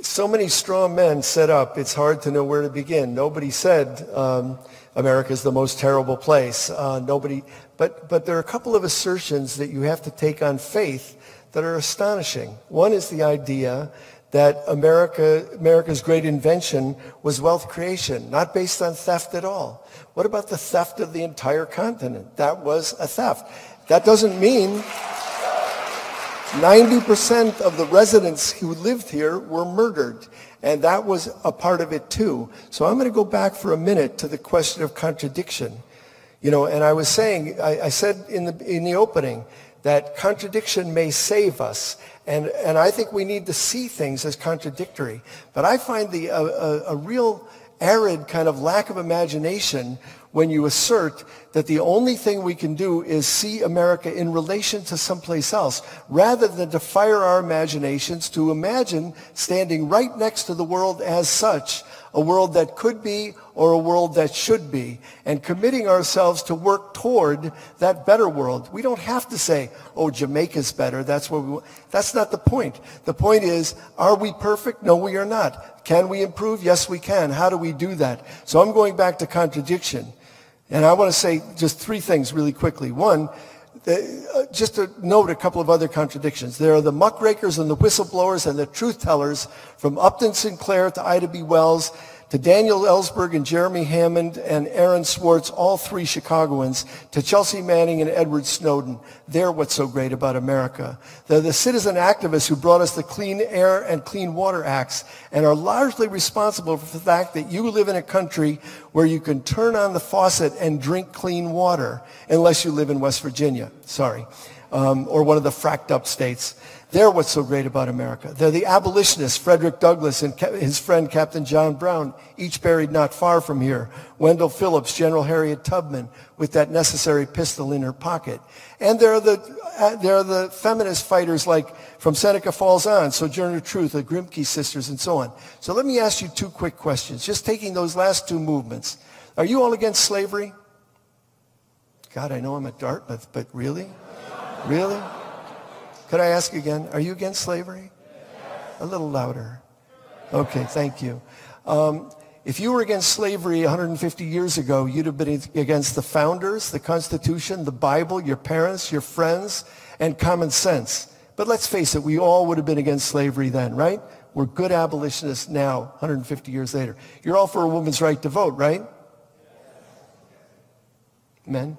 So many straw men set up, it's hard to know where to begin. Nobody said America's the most terrible place. But there are a couple of assertions that you have to take on faith that are astonishing. One is the idea that America's great invention was wealth creation, not based on theft at all. What about the theft of the entire continent? That was a theft. That doesn't mean 90% of the residents who lived here were murdered, and that was a part of it too. So I'm going to go back for a minute to the question of contradiction. You know, and I was saying, I said in the opening that contradiction may save us, and I think we need to see things as contradictory. But I find a real arid kind of lack of imagination when you assert that the only thing we can do is see America in relation to someplace else, rather than to fire our imaginations to imagine standing right next to the world as such, a world that could be or a world that should be, and committing ourselves to work toward that better world. We don't have to say, oh, Jamaica's better, that's where we want. That's not the point. The point is, are we perfect? No, we are not. Can we improve? Yes, we can. How do we do that? So I'm going back to contradiction. And I want to say just 3 things really quickly. One, just to note a couple of other contradictions. There are the muckrakers and the whistleblowers and the truth tellers, from Upton Sinclair to Ida B. Wells to Daniel Ellsberg and Jeremy Hammond and Aaron Swartz, all 3 Chicagoans, to Chelsea Manning and Edward Snowden. They're what's so great about America. They're the citizen activists who brought us the Clean Air and Clean Water Acts and are largely responsible for the fact that you live in a country where you can turn on the faucet and drink clean water, unless you live in West Virginia, or one of the fracked up states. They're what's so great about America. They're the abolitionists, Frederick Douglass and his friend Captain John Brown, each buried not far from here. Wendell Phillips, General Harriet Tubman, with that necessary pistol in her pocket. And there are the feminist fighters like from Seneca Falls on, Sojourner Truth, the Grimke sisters, and so on. So let me ask you 2 quick questions, just taking those last 2 movements. Are you all against slavery? God, I know I'm at Dartmouth, but really? Really? Could I ask again, are you against slavery? A little louder. Okay, thank you. If you were against slavery 150 years ago, you'd have been against the founders, the Constitution, the Bible, your parents, your friends, and common sense. But let's face it, we all would have been against slavery then, right? We're good abolitionists now, 150 years later. You're all for a woman's right to vote, right? Men?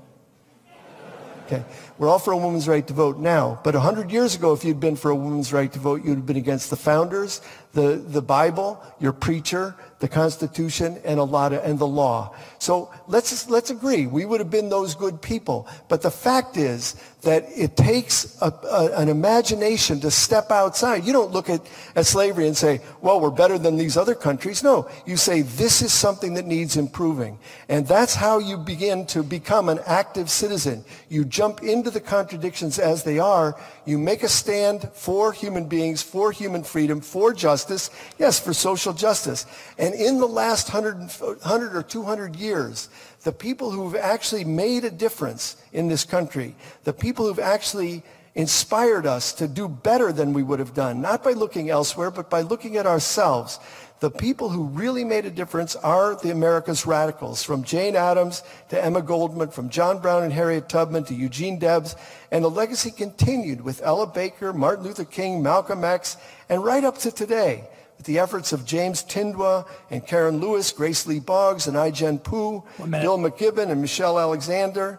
Okay. We're all for a woman's right to vote now. But 100 years ago, if you'd been for a woman's right to vote, you'd have been against the founders, the Bible, your preacher, the Constitution, and the law. So let's agree. We would have been those good people. But the fact is that it takes an imagination to step outside. You don't look at slavery and say, well, we're better than these other countries. No, you say this is something that needs improving. And that's how you begin to become an active citizen. You jump into the contradictions as they are. You make a stand for human beings, for human freedom, for justice, yes, for social justice. And in the last 100 or 200 years, the people who've actually made a difference in this country, the people who've actually inspired us to do better than we would have done, not by looking elsewhere, but by looking at ourselves, the people who really made a difference are the America's radicals, from Jane Addams to Emma Goldman, from John Brown and Harriet Tubman to Eugene Debs, and the legacy continued with Ella Baker, Martin Luther King, Malcolm X, and right up to today, with the efforts of James Tindwa and Karen Lewis, Grace Lee Boggs and I-Jen Poo, Bill McKibben and Michelle Alexander,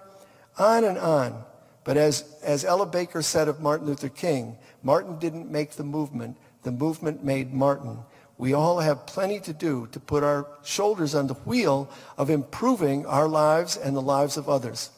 on and on. But as Ella Baker said of Martin Luther King, Martin didn't make the movement made Martin. We all have plenty to do to put our shoulders on the wheel of improving our lives and the lives of others.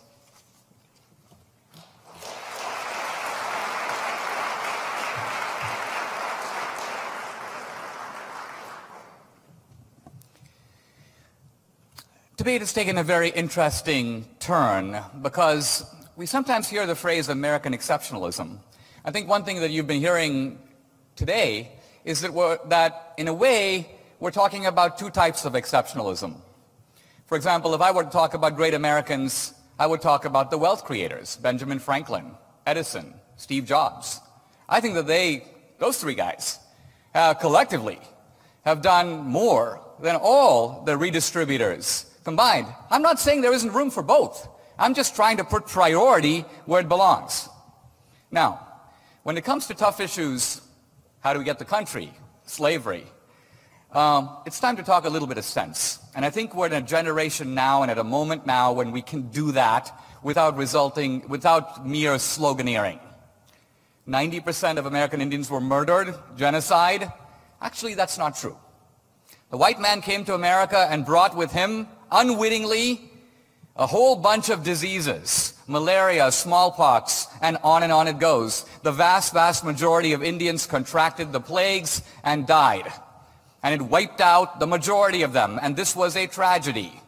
Debate has taken a very interesting turn because we sometimes hear the phrase American exceptionalism. I think one thing that you've been hearing today is that in a way, we're talking about two types of exceptionalism. For example, if I were to talk about great Americans, I would talk about the wealth creators, Benjamin Franklin, Edison, Steve Jobs. I think that those three guys, collectively, have done more than all the redistributors combined. I'm not saying there isn't room for both. I'm just trying to put priority where it belongs. Now, when it comes to tough issues, how do we get the country? Slavery. It's time to talk a little bit of sense. And I think we're in a generation now and at a moment now when we can do that without mere sloganeering. 90% of American Indians were murdered, genocide. Actually, that's not true. The white man came to America and brought with him, unwittingly, a whole bunch of diseases. Malaria, smallpox, and on it goes. The vast, vast majority of Indians contracted the plagues and died. And it wiped out the majority of them, and this was a tragedy.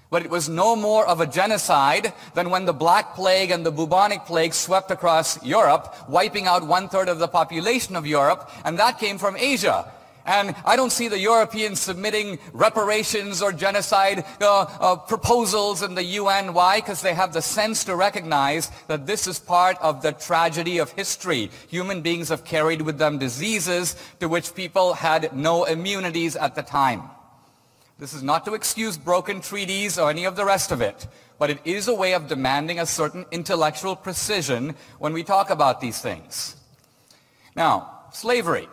But it was no more of a genocide than when the Black Plague and the bubonic plague swept across Europe, wiping out 1/3 of the population of Europe, and that came from Asia. And I don't see the Europeans submitting reparations or genocide proposals in the UN. Why? Because they have the sense to recognize that this is part of the tragedy of history. Human beings have carried with them diseases to which people had no immunities at the time. This is not to excuse broken treaties or any of the rest of it, but it is a way of demanding a certain intellectual precision when we talk about these things. Now, slavery.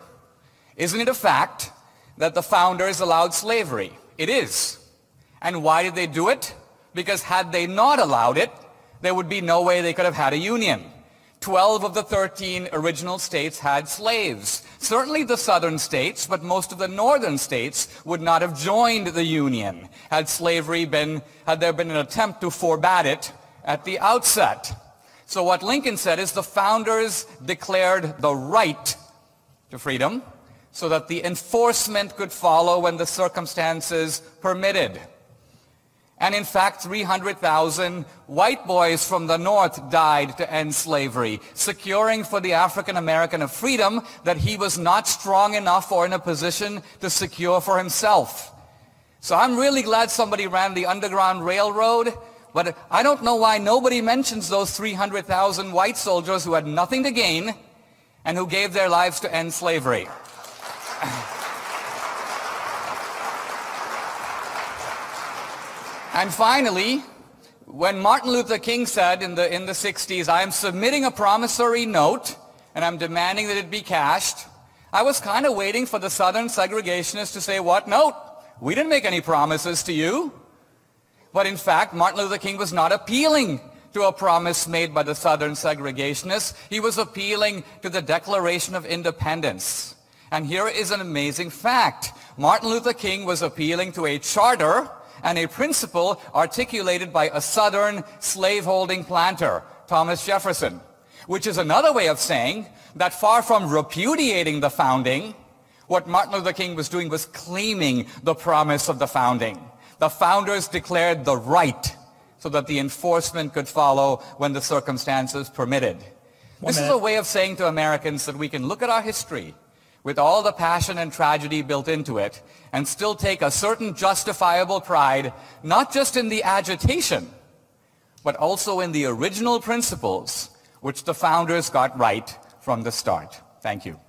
Isn't it a fact that the founders allowed slavery? It is. And why did they do it? Because had they not allowed it, there would be no way they could have had a union. 12 of the 13 original states had slaves. Certainly the southern states, but most of the northern states would not have joined the union had there been an attempt to forbade it at the outset. So what Lincoln said is the founders declared the right to freedom, so that the enforcement could follow when the circumstances permitted. And in fact, 300,000 white boys from the North died to end slavery, securing for the African American a freedom that he was not strong enough or in a position to secure for himself. So I'm really glad somebody ran the Underground Railroad. But I don't know why nobody mentions those 300,000 white soldiers who had nothing to gain and who gave their lives to end slavery. And finally, when Martin Luther King said in the 60s, I am submitting a promissory note and I'm demanding that it be cashed, I was kind of waiting for the Southern segregationists to say, what note? We didn't make any promises to you. But in fact, Martin Luther King was not appealing to a promise made by the Southern segregationists. He was appealing to the Declaration of Independence. And here is an amazing fact. Martin Luther King was appealing to a charter and a principle articulated by a Southern slaveholding planter, Thomas Jefferson, which is another way of saying that far from repudiating the founding, what Martin Luther King was doing was claiming the promise of the founding. The founders declared the right so that the enforcement could follow when the circumstances permitted. This is a way of saying to Americans that we can look at our history with all the passion and tragedy built into it and still take a certain justifiable pride, not just in the agitation, but also in the original principles which the founders got right from the start. Thank you.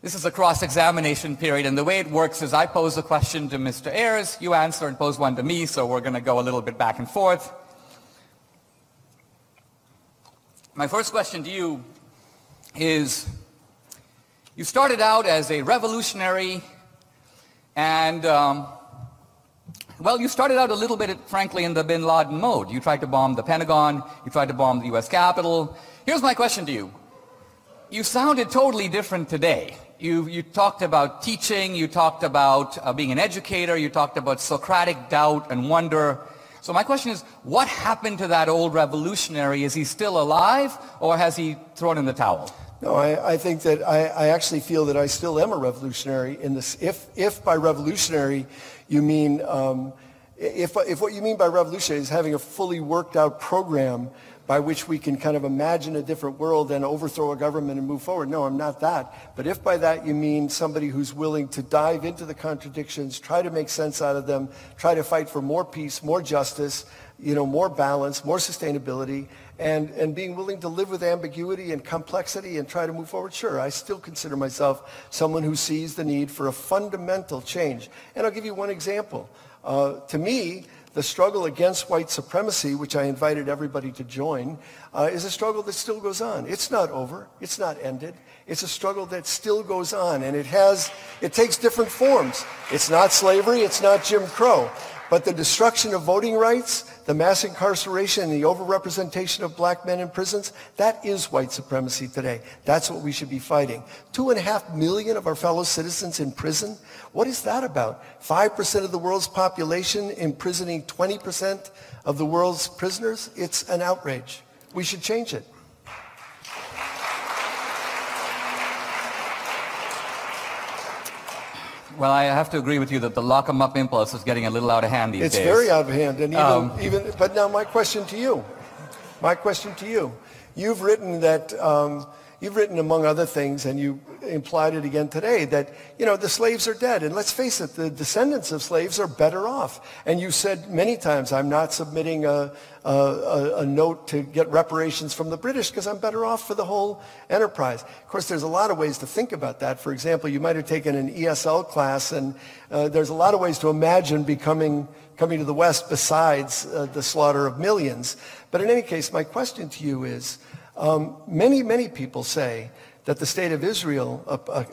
This is a cross-examination period, and the way it works is I pose a question to Mr. Ayers, you answer and pose one to me, so we're going to go a little bit back and forth. My first question to you is, you started out as a revolutionary and, well, you started out a little bit, frankly, in the bin Laden mode. You tried to bomb the Pentagon, you tried to bomb the U.S. Capitol. Here's my question to you. You sounded totally different today. You talked about teaching, you talked about being an educator, you talked about Socratic doubt and wonder. So my question is, what happened to that old revolutionary? Is he still alive, or has he thrown in the towel? No, I think that I actually feel that I still am a revolutionary in this. If by revolutionary you mean, if what you mean by revolutionary is having a fully worked out program by which we can kind of imagine a different world and overthrow a government and move forward. No, I'm not that. But if by that you mean somebody who's willing to dive into the contradictions, try to make sense out of them, try to fight for more peace, more justice, more balance, more sustainability, and being willing to live with ambiguity and complexity and try to move forward, sure, I still consider myself someone who sees the need for a fundamental change. And I'll give you one example. To me, the struggle against white supremacy, which I invited everybody to join, is a struggle that still goes on. It's not over. It's not ended. It's a struggle that still goes on, and it takes different forms. It's not slavery. It's not Jim Crow. But the destruction of voting rights, the mass incarceration, and the overrepresentation of black men in prisons, that is white supremacy today. That's what we should be fighting. 2.5 million of our fellow citizens in prison? What is that about? 5% of the world's population imprisoning 20% of the world's prisoners? It's an outrage. We should change it. Well, I have to agree with you that the lock-em-up impulse is getting a little out of hand these days. It's very out of hand. And but now my question to you. You've written that, among other things, and you implied it again today, that, the slaves are dead. And let's face it, the descendants of slaves are better off. And you said many times, I'm not submitting a note to get reparations from the British because I'm better off for the whole enterprise. Of course, there's a lot of ways to think about that. For example, you might have taken an ESL class, and there's a lot of ways to imagine coming to the West besides the slaughter of millions. But in any case, my question to you is, many people say that the state of Israel,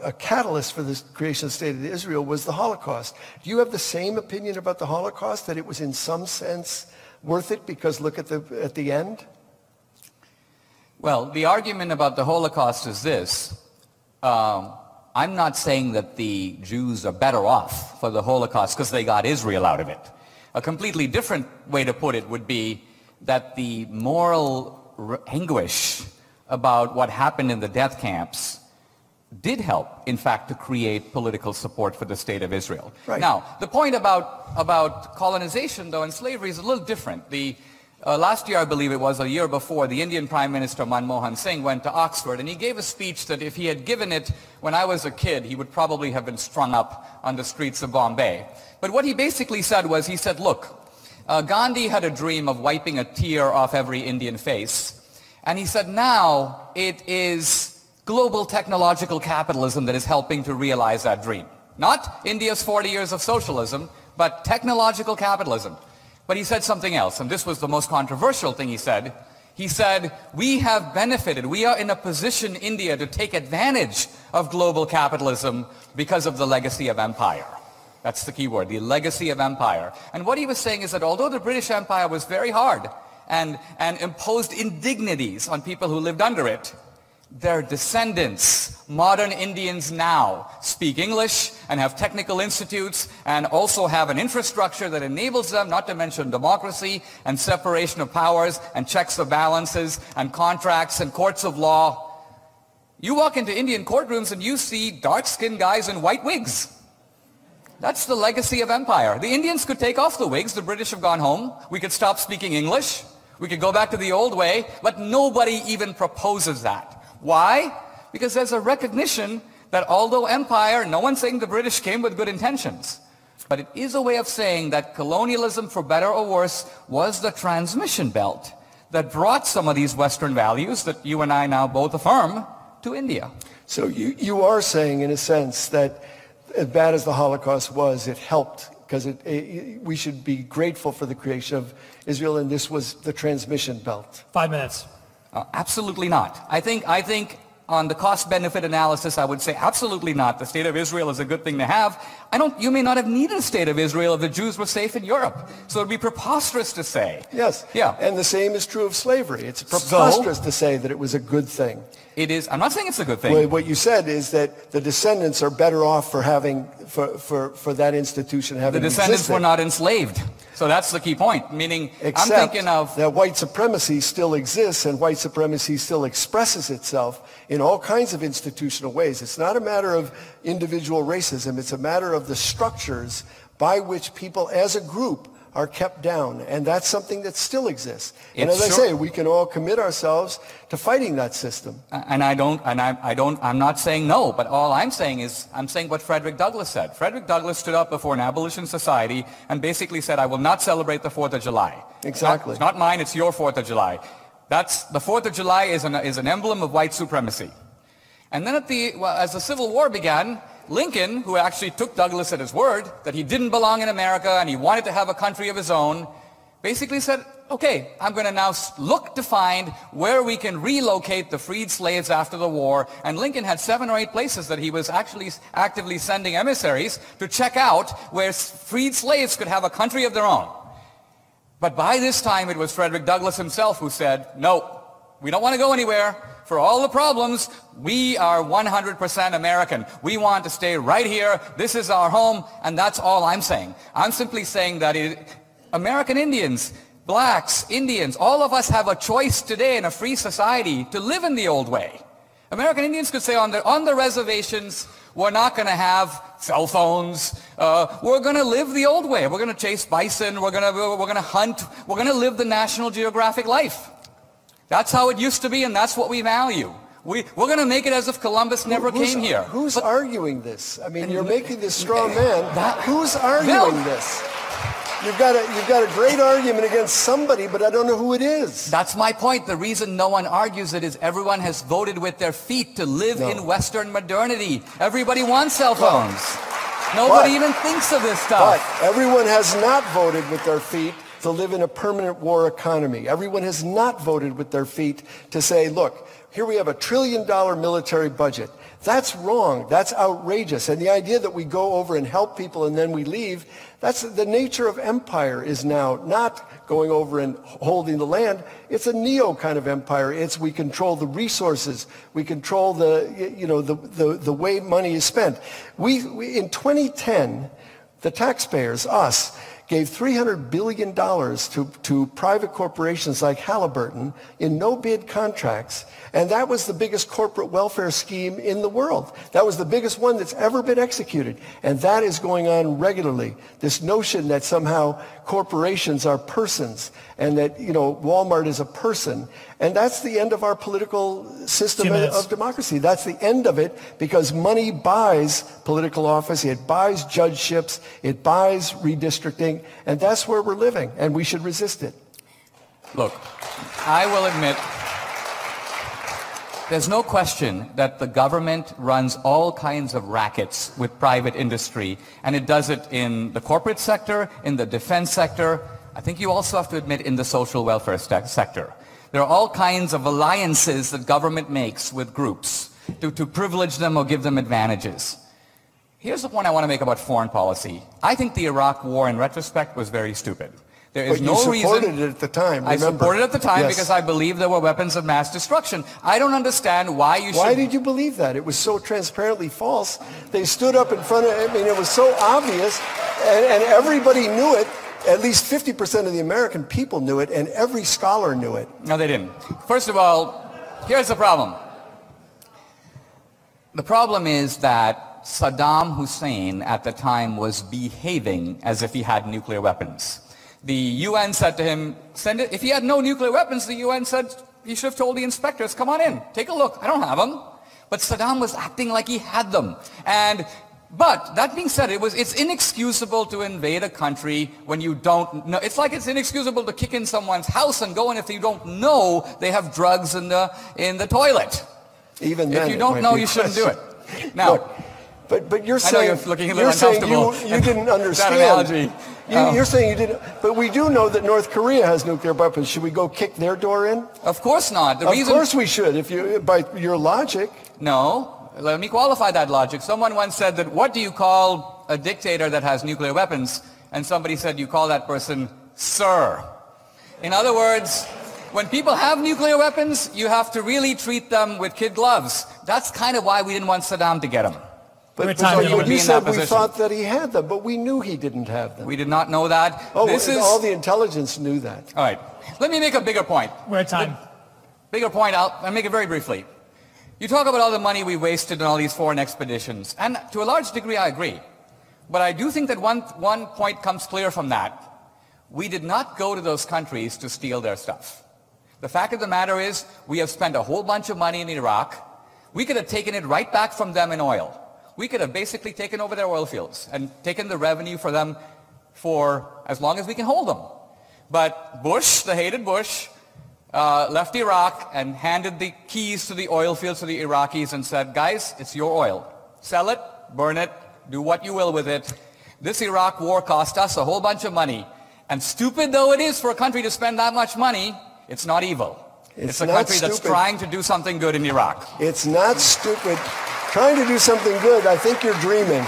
a catalyst for the creation of the state of Israel, was the Holocaust. Do you have the same opinion about the Holocaust, that it was in some sense worth it because look at the end? Well, the argument about the Holocaust is this. I'm not saying that the Jews are better off for the Holocaust because they got Israel out of it. A completely different way to put it would be that the moral anguish about what happened in the death camps did help, in fact, to create political support for the state of Israel. Right. Now, the point about colonization, though, and slavery is a little different. Last year, I believe it was, a year before, the Indian Prime Minister Manmohan Singh went to Oxford, and he gave a speech that if he had given it when I was a kid, he would probably have been strung up on the streets of Bombay. But what he basically said was, he said, look, Gandhi had a dream of wiping a tear off every Indian face. And he said, now it is global technological capitalism that is helping to realize that dream. Not India's 40 years of socialism, but technological capitalism. But he said something else, and this was the most controversial thing he said. He said, we have benefited, we are in a position, India, to take advantage of global capitalism because of the legacy of empire. That's the key word, the legacy of empire. And what he was saying is that although the British Empire was very hard and imposed indignities on people who lived under it, their descendants, modern Indians now, speak English and have technical institutes and also have an infrastructure that enables them, not to mention democracy and separation of powers and checks and balances and contracts and courts of law. You walk into Indian courtrooms and you see dark-skinned guys in white wigs. That's the legacy of empire. The Indians could take off the wigs, the British have gone home, we could stop speaking English, we could go back to the old way, but nobody even proposes that. Why? Because there's a recognition that although empire, no one's saying the British came with good intentions, but it is a way of saying that colonialism, for better or worse, was the transmission belt that brought some of these Western values that you and I now both affirm to India. So you are saying, in a sense, that as bad as the Holocaust was, it helped, because we should be grateful for the creation of Israel, and this was the transmission belt. 5 minutes. Absolutely not. I think on the cost-benefit analysis, I would say absolutely not. The state of Israel is a good thing to have. You may not have needed a state of Israel if the Jews were safe in Europe. So it would be preposterous to say. Yes. Yeah. And the same is true of slavery. It's preposterous to say that it was a good thing. It is. I'm not saying it's a good thing. Well, what you said is that the descendants are better off for having, for that institution having The descendants existed. were not enslaved. So that's the key point, meaning Except I'm thinking of that white supremacy still exists, and white supremacy still expresses itself in all kinds of institutional ways. It's not a matter of individual racism. It's a matter of the structures by which people as a group are kept down, and that's something that still exists. And as I say, we can all commit ourselves to fighting that system. And I'm not saying no, but all I'm saying is, I'm saying what Frederick Douglass said. Frederick Douglass stood up before an abolition society and basically said, I will not celebrate the 4th of July. Exactly. It's not mine, it's your 4th of July. The 4th of July is an emblem of white supremacy. And then as the Civil War began, Lincoln, who actually took Douglass at his word, that he didn't belong in America and he wanted to have a country of his own, basically said, okay, I'm going to now look to find where we can relocate the freed slaves after the war. And Lincoln had 7 or 8 places that he was actually actively sending emissaries to check out where freed slaves could have a country of their own. But by this time, it was Frederick Douglass himself who said, no, we don't want to go anywhere. For all the problems, we are 100% American. We want to stay right here. This is our home, and that's all I'm saying. I'm simply saying that American Indians, blacks, Indians, all of us have a choice today in a free society to live in the old way. American Indians could say on the reservations, we're not going to have cell phones. We're going to live the old way. We're going to chase bison. We're going to hunt. We're going to live the National Geographic life. That's how it used to be, and that's what we value. We're going to make it as if Columbus never came here. Who's arguing this? I mean, you're making this straw man. Who's arguing this? You've got a great argument against somebody, but I don't know who it is. That's my point. The reason no one argues it is everyone has voted with their feet to live in Western modernity. Everybody wants cell phones. Nobody even thinks of this stuff. But everyone has not voted with their feet to live in a permanent war economy. Everyone has not voted with their feet to say, look, here we have $1 trillion military budget. That's wrong. That's outrageous. And the idea that we go over and help people and then we leave, that's the nature of empire, is now not going over and holding the land. It's a neo kind of empire. It's we control the resources. We control the way money is spent. We in 2010, the taxpayers, us, gave $300 billion to private corporations like Halliburton in no-bid contracts, and that was the biggest corporate welfare scheme in the world. That was the biggest one that's ever been executed, and that is going on regularly. This notion that somehow corporations are persons and that, Walmart is a person, and that's the end of our political system of democracy. That's the end of it, because money buys political office, it buys judgeships, it buys redistricting, and that's where we're living, and we should resist it. Look, I will admit, there's no question that the government runs all kinds of rackets with private industry, and it does it in the corporate sector, in the defense sector. I think you also have to admit in the social welfare sector. There are all kinds of alliances that government makes with groups to privilege them or give them advantages. Here's the point I want to make about foreign policy. I think the Iraq war, in retrospect, was very stupid. There is no reason. You supported it at the time, remember? I supported it at the time Yes. because I believed there were weapons of mass destruction. I don't understand why you should... Why did you believe that? It was so transparently false. They stood up in front of, it was so obvious, and everybody knew it. At least 50% of the American people knew it, and every scholar knew it. No, they didn't. First of all, here's the problem. The problem is that Saddam Hussein at the time was behaving as if he had nuclear weapons. The UN said to him, send it. If he had no nuclear weapons, the UN said he should have told the inspectors, come on in, take a look. I don't have them. But Saddam was acting like he had them. But that being said, it's inexcusable to invade a country when you don't know. It's like it's inexcusable to kick in someone's house and go in if you don't know they have drugs in the toilet. Even then, if you don't know, you shouldn't do it. Now, but you're saying, I know you're looking a little uncomfortable. You didn't understand. That analogy. You're saying you didn't, but we do know that North Korea has nuclear weapons. Should we go kick their door in? Of course not. Of course we should, by your logic. No. Let me qualify that logic. Someone once said that, what do you call a dictator that has nuclear weapons? And somebody said, you call that person Sir. In other words, when people have nuclear weapons, you have to really treat them with kid gloves. That's kind of why we didn't want Saddam to get them. But you said we thought that he had them, but we knew he didn't have them. We did not know that. Oh, all the intelligence knew that. All right. Let me make a bigger point. We're at time. Bigger point, I'll make it very briefly. You talk about all the money we wasted on all these foreign expeditions, and to a large degree I agree. But I do think that one point comes clear from that. We did not go to those countries to steal their stuff. The fact of the matter is, we have spent a whole bunch of money in Iraq. We could have taken it right back from them in oil. We could have basically taken over their oil fields and taken the revenue for them for as long as we can hold them. But Bush, the hated Bush, left Iraq and handed the keys to the oil fields to the Iraqis and said, guys, it's your oil. Sell it, burn it, do what you will with it. This Iraq war cost us a whole bunch of money. And stupid though it is for a country to spend that much money, it's not evil. It's a country that's trying to do something good in Iraq. It's not stupid. Trying to do something good, I think you're dreaming.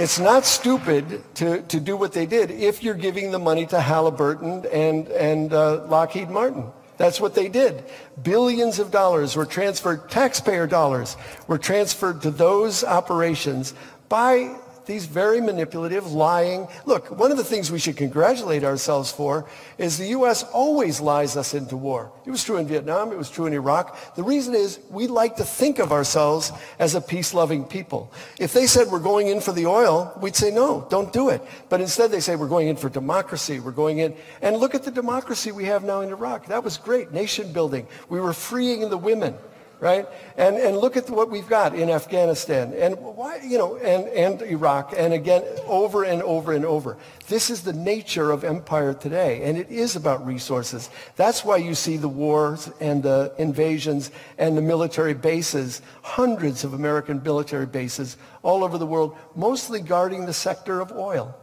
It's not stupid to do what they did if you're giving the money to Halliburton and Lockheed Martin. That's what they did. Billions of dollars were transferred, taxpayer dollars were transferred to those operations by these very manipulative, lying. Look, one of the things we should congratulate ourselves for is the U.S. always lies us into war. It was true in Vietnam. It was true in Iraq. The reason is we like to think of ourselves as a peace-loving people. If they said we're going in for the oil, we'd say, no, don't do it. But instead they say we're going in for democracy. We're going in. And look at the democracy we have now in Iraq. That was great. Nation building. We were freeing the women. Right? And look at what we've got in Afghanistan and why, and Iraq, and again, over and over and over. This is the nature of empire today, and it is about resources. That's why you see the wars and the invasions and the military bases, hundreds of American military bases all over the world, mostly guarding the sector of oil.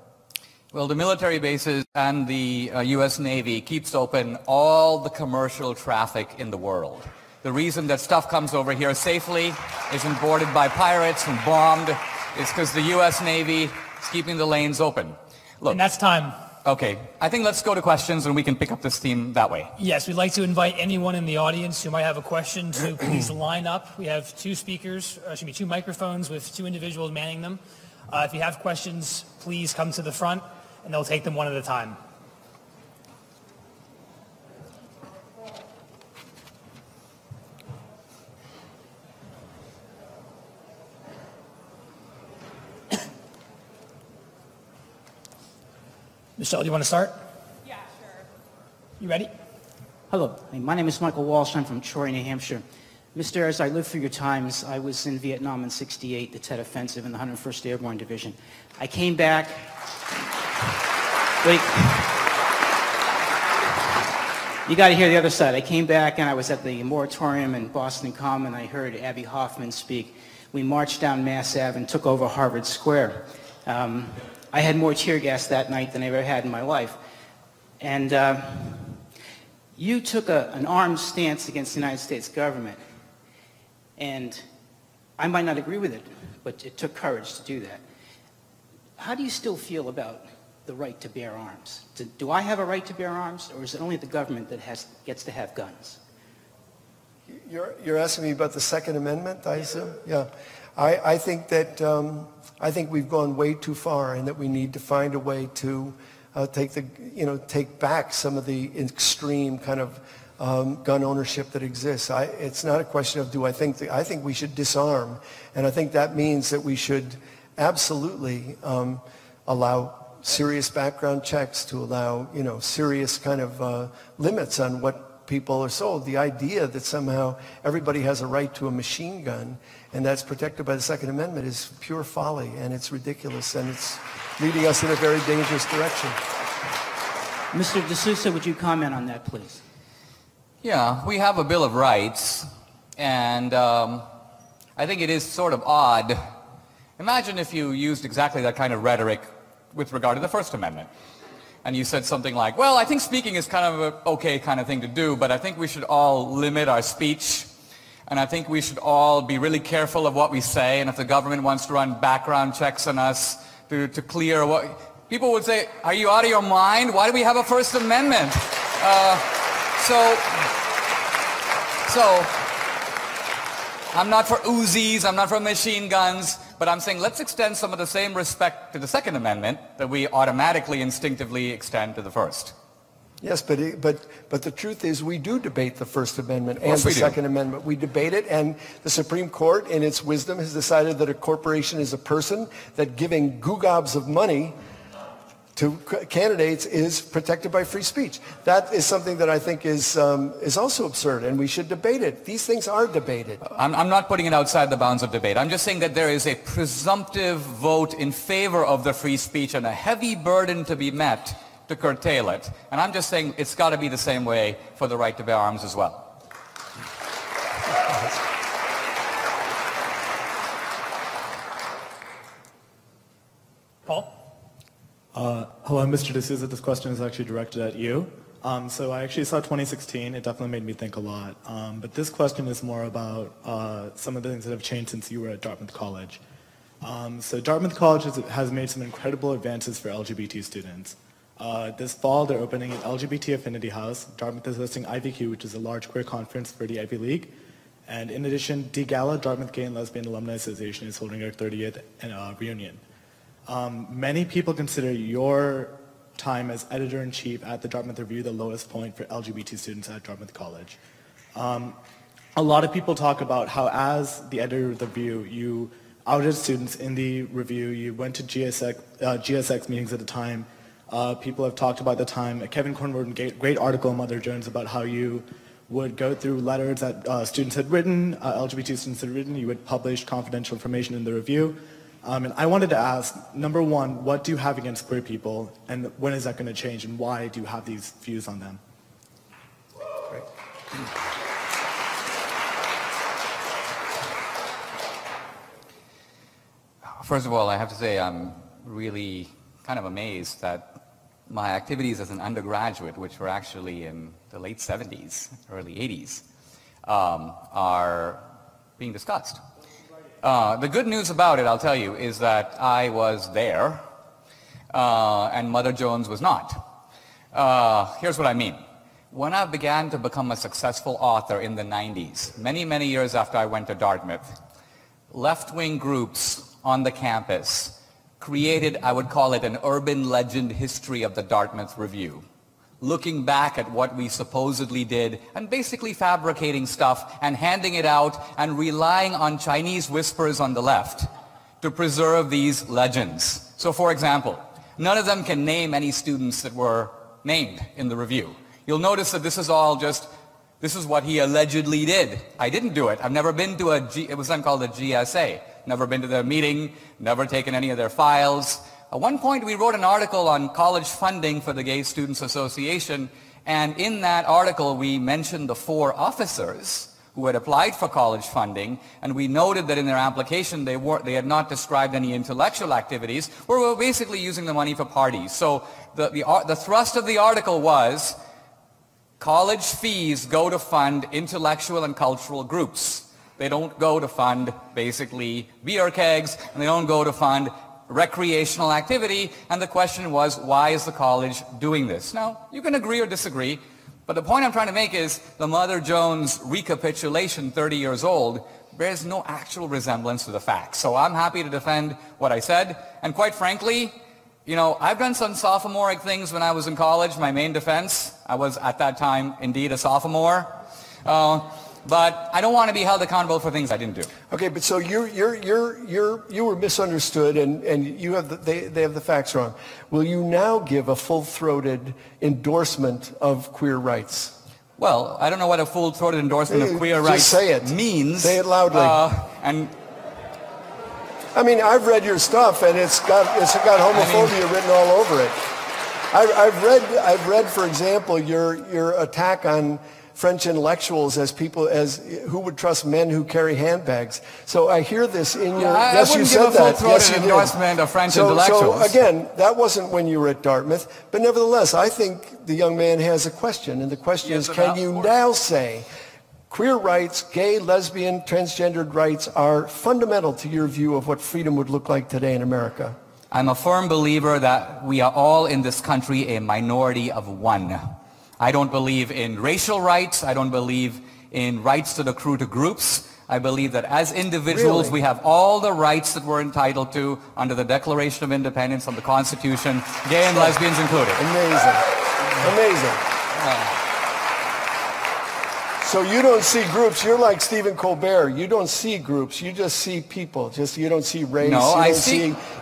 Well, the military bases and the U.S. Navy keeps open all the commercial traffic in the world. The reason that stuff comes over here safely isn't boarded by pirates and bombed. It's because the U.S. Navy is keeping the lanes open. Look, and that's time. Okay. I think let's go to questions and we can pick up this theme that way. Yes, we'd like to invite anyone in the audience who might have a question to please line up. We have two microphones with two individuals manning them. If you have questions, please come to the front. and they'll take them one at a time. Michelle, do you want to start? Yeah, sure. You ready? Hello, my name is Michael Walsh. I'm from Troy, New Hampshire. Mr. Ayers, I lived through your times. I was in Vietnam in '68, the Tet Offensive in the 101st Airborne Division. I came back. Wait. You got to hear the other side. I came back and I was at the moratorium in Boston Common. I heard Abby Hoffman speak. We marched down Mass Ave and took over Harvard Square. I had more tear gas that night than I ever had in my life. And you took an armed stance against the United States government. And I might not agree with it, but it took courage to do that. How do you still feel about the right to bear arms? Do I have a right to bear arms, or is it only the government that gets to have guns? You're asking me about the Second Amendment, I assume? Yeah. I think that I think we've gone way too far, and that we need to find a way to take back some of the extreme kind of gun ownership that exists. It's not a question of I think we should disarm, and I think that means that we should absolutely allow serious background checks, to allow serious kind of limits on what people are sold. The idea that somehow everybody has a right to a machine gun and that's protected by the Second Amendment is pure folly, and it's ridiculous, and it's leading us in a very dangerous direction. Mr. D'Souza, would you comment on that, please? Yeah, we have a Bill of Rights, and I think it is sort of odd. Imagine if you used exactly that kind of rhetoric with regard to the First Amendment. And you said something like, well, I think speaking is kind of an okay kind of thing to do, but I think we should all limit our speech, and I think we should all be really careful of what we say, and if the government wants to run background checks on us to clear what... People would say, are you out of your mind? Why do we have a First Amendment? So, I'm not for Uzis, I'm not for machine guns, but I'm saying let's extend some of the same respect to the Second Amendment that we automatically, instinctively extend to the First. Yes, but the truth is we do debate the First Amendment and the Second Amendment. We debate it, and the Supreme Court, in its wisdom, has decided that a corporation is a person, that giving goo-gobs of money to candidates is protected by free speech. That is something that I think is also absurd, and we should debate it. These things are debated. I'm not putting it outside the bounds of debate. I'm just saying that there is a presumptive vote in favor of the free speech and a heavy burden to be met to curtail it. And I'm just saying it's got to be the same way for the right to bear arms as well. Paul? Hello, Mr. D'Souza. This question is actually directed at you. So I actually saw 2016. It definitely made me think a lot. But this question is more about some of the things that have changed since you were at Dartmouth College. So Dartmouth College has made some incredible advances for LGBT students. This fall, they're opening an LGBT affinity house. Dartmouth is hosting IVQ, which is a large queer conference for the Ivy League. And in addition, D-Gala, Dartmouth Gay and Lesbian Alumni Association, is holding their 30th reunion. Many people consider your time as editor-in-chief at the Dartmouth Review the lowest point for LGBT students at Dartmouth College. A lot of people talk about how, as the editor of the Review, you outed students in the review. You went to GSX meetings at the time. People have talked about the time. Kevin Corn wrote a great article in Mother Jones about how you would go through letters that students had written, LGBT students had written. You would publish confidential information in the review. And I wanted to ask, number one, what do you have against queer people, and when is that going to change, and why do you have these views on them? Great. First of all, I have to say I'm really kind of amazed that my activities as an undergraduate, which were actually in the late 70s, early 80s, are being discussed. The good news about it, I'll tell you, is that I was there and Mother Jones was not. Here's what I mean. When I began to become a successful author in the 90s, many, many years after I went to Dartmouth, left-wing groups on the campus created, I would call it, an urban legend history of the Dartmouth Review, looking back at what we supposedly did and basically fabricating stuff and handing it out and relying on Chinese whispers on the left to preserve these legends. So for example, none of them can name any students that were named in the review. You'll notice that this is all just, this is what he allegedly did. I didn't do it. I've never been to it was then called a GSA. Never been to their meeting, never taken any of their files. At one point we wrote an article on college funding for the Gay Students Association, and in that article we mentioned the 4 officers who had applied for college funding, and we noted that in their application they had not described any intellectual activities, or were basically using the money for parties. So the thrust of the article was college fees go to fund intellectual and cultural groups. They don't go to fund basically beer kegs, and they don't go to fund recreational activity, and the question was, why is the college doing this? Now, you can agree or disagree, but the point I'm trying to make is the Mother Jones recapitulation, 30 years old, bears no actual resemblance to the facts. So I'm happy to defend what I said, and quite frankly, you know, I've done some sophomoric things when I was in college. My main defense, I was at that time indeed a sophomore. But I don't want to be held accountable for things I didn't do. Okay, but so you were misunderstood, and you have they have the facts wrong. Will you now give a full-throated endorsement of queer rights? Well, I don't know what a full-throated endorsement of queer rights say it. means. Say it loudly. I mean, I've read your stuff, and it's got homophobia written all over it. I've read, for example, your attack on French intellectuals as people who would trust men who carry handbags. So I hear this in your. Yes, you said that. Yes, you endorsement of French intellectuals. So again, that wasn't when you were at Dartmouth, but nevertheless, I think the young man has a question, and the question is, can you now say queer rights, gay, lesbian, transgendered rights are fundamental to your view of what freedom would look like today in America? I'm a firm believer that we are all in this country a minority of one. I don't believe in racial rights. I don't believe in rights that accrue to groups. I believe that as individuals, we have all the rights that we're entitled to under the Declaration of Independence and the Constitution, gay and lesbians included. Amazing. Amazing. So you don't see groups. You're like Stephen Colbert. You don't see groups. You just see people. You don't see race. No,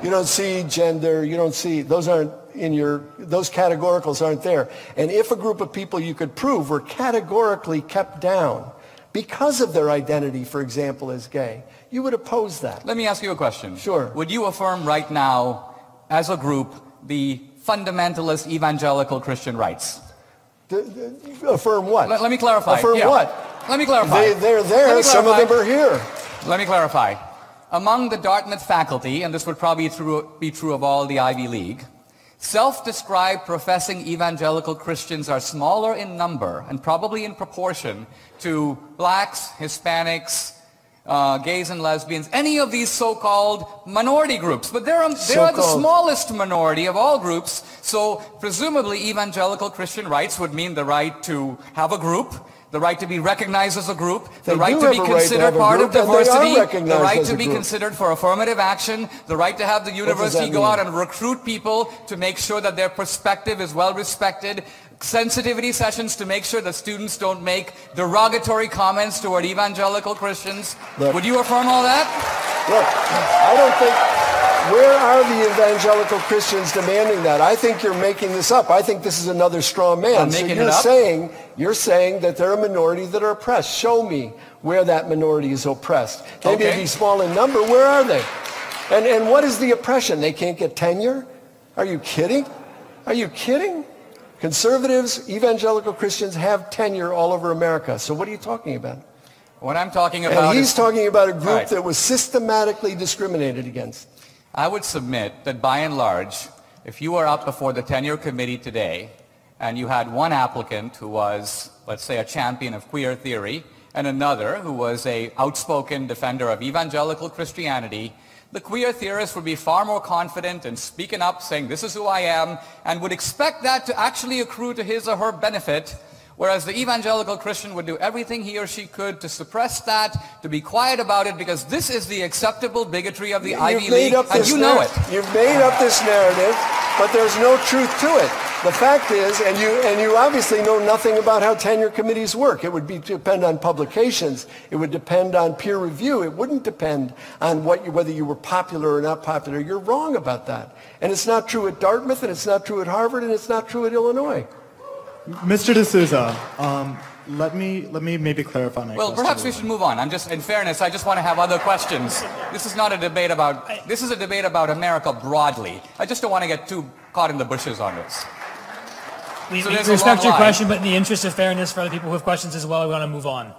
you don't see gender. You don't see, those aren't in your, those categoricals aren't there. And if a group of people you could prove were categorically kept down because of their identity, for example, as gay, you would oppose that. Let me ask you a question. Sure. Would you affirm right now, as a group, the fundamentalist evangelical Christian rights? Affirm what? Let me clarify. Affirm what? Let me clarify. They're there. Some of them are here. Let me clarify. Among the Dartmouth faculty, and this would probably be true of all the Ivy League, self-described professing evangelical Christians are smaller in number and probably in proportion to blacks, Hispanics, gays and lesbians, any of these so-called minority groups. But they are the smallest minority of all groups, so presumably evangelical Christian rights would mean the right to have a group, the right to be recognized as a group, the right to be considered part of diversity, the right to be considered for affirmative action, the right to have the university go out and recruit people to make sure that their perspective is well respected, sensitivity sessions to make sure that students don't make derogatory comments toward evangelical Christians. Look, would you affirm all that? Look, I don't think, where are the evangelical Christians demanding that? I think you're making this up. I think this is another straw man. I'm making it up? You're saying that they're a minority that are oppressed. Show me where that minority is oppressed. They may be small in number. Where are they? And what is the oppression? They can't get tenure? Are you kidding? Are you kidding? Conservatives, evangelical Christians have tenure all over America. So what are you talking about? What I'm talking about and he's talking about a group that was systematically discriminated against. I would submit that by and large, if you were up before the tenure committee today and you had one applicant who was, let's say, a champion of queer theory and another who was an outspoken defender of evangelical Christianity, the queer theorist would be far more confident in speaking up, saying, this is who I am, and would expect that to actually accrue to his or her benefit, Whereas the evangelical Christian would do everything he or she could to suppress that, to be quiet about it, because this is the acceptable bigotry of the Ivy League, and you know it. You've made up this narrative, but there's no truth to it. The fact is, and you obviously know nothing about how tenure committees work. It would depend on publications. It would depend on peer review. It wouldn't depend on whether you were popular or not popular. You're wrong about that. And it's not true at Dartmouth, and it's not true at Harvard, and it's not true at Illinois. Mr. D'Souza, let me maybe clarify my question. Well, perhaps we should move on. In fairness, I just want to have other questions. This is not a debate about, this is a debate about America broadly. I just don't want to get too caught in the bushes on this. We respect your question, but in the interest of fairness for other people who have questions as well, we want to move on.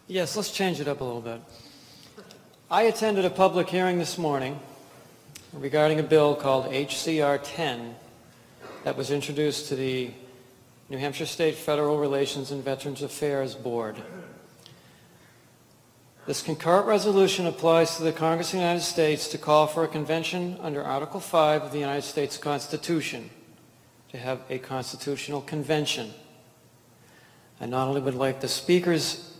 Yes, let's change it up a little bit. I attended a public hearing this morning regarding a bill called HCR 10 that was introduced to the New Hampshire State Federal Relations and Veterans Affairs Board. This concurrent resolution applies to the Congress of the United States to call for a convention under Article 5 of the United States Constitution to have a constitutional convention. I not only would like the speakers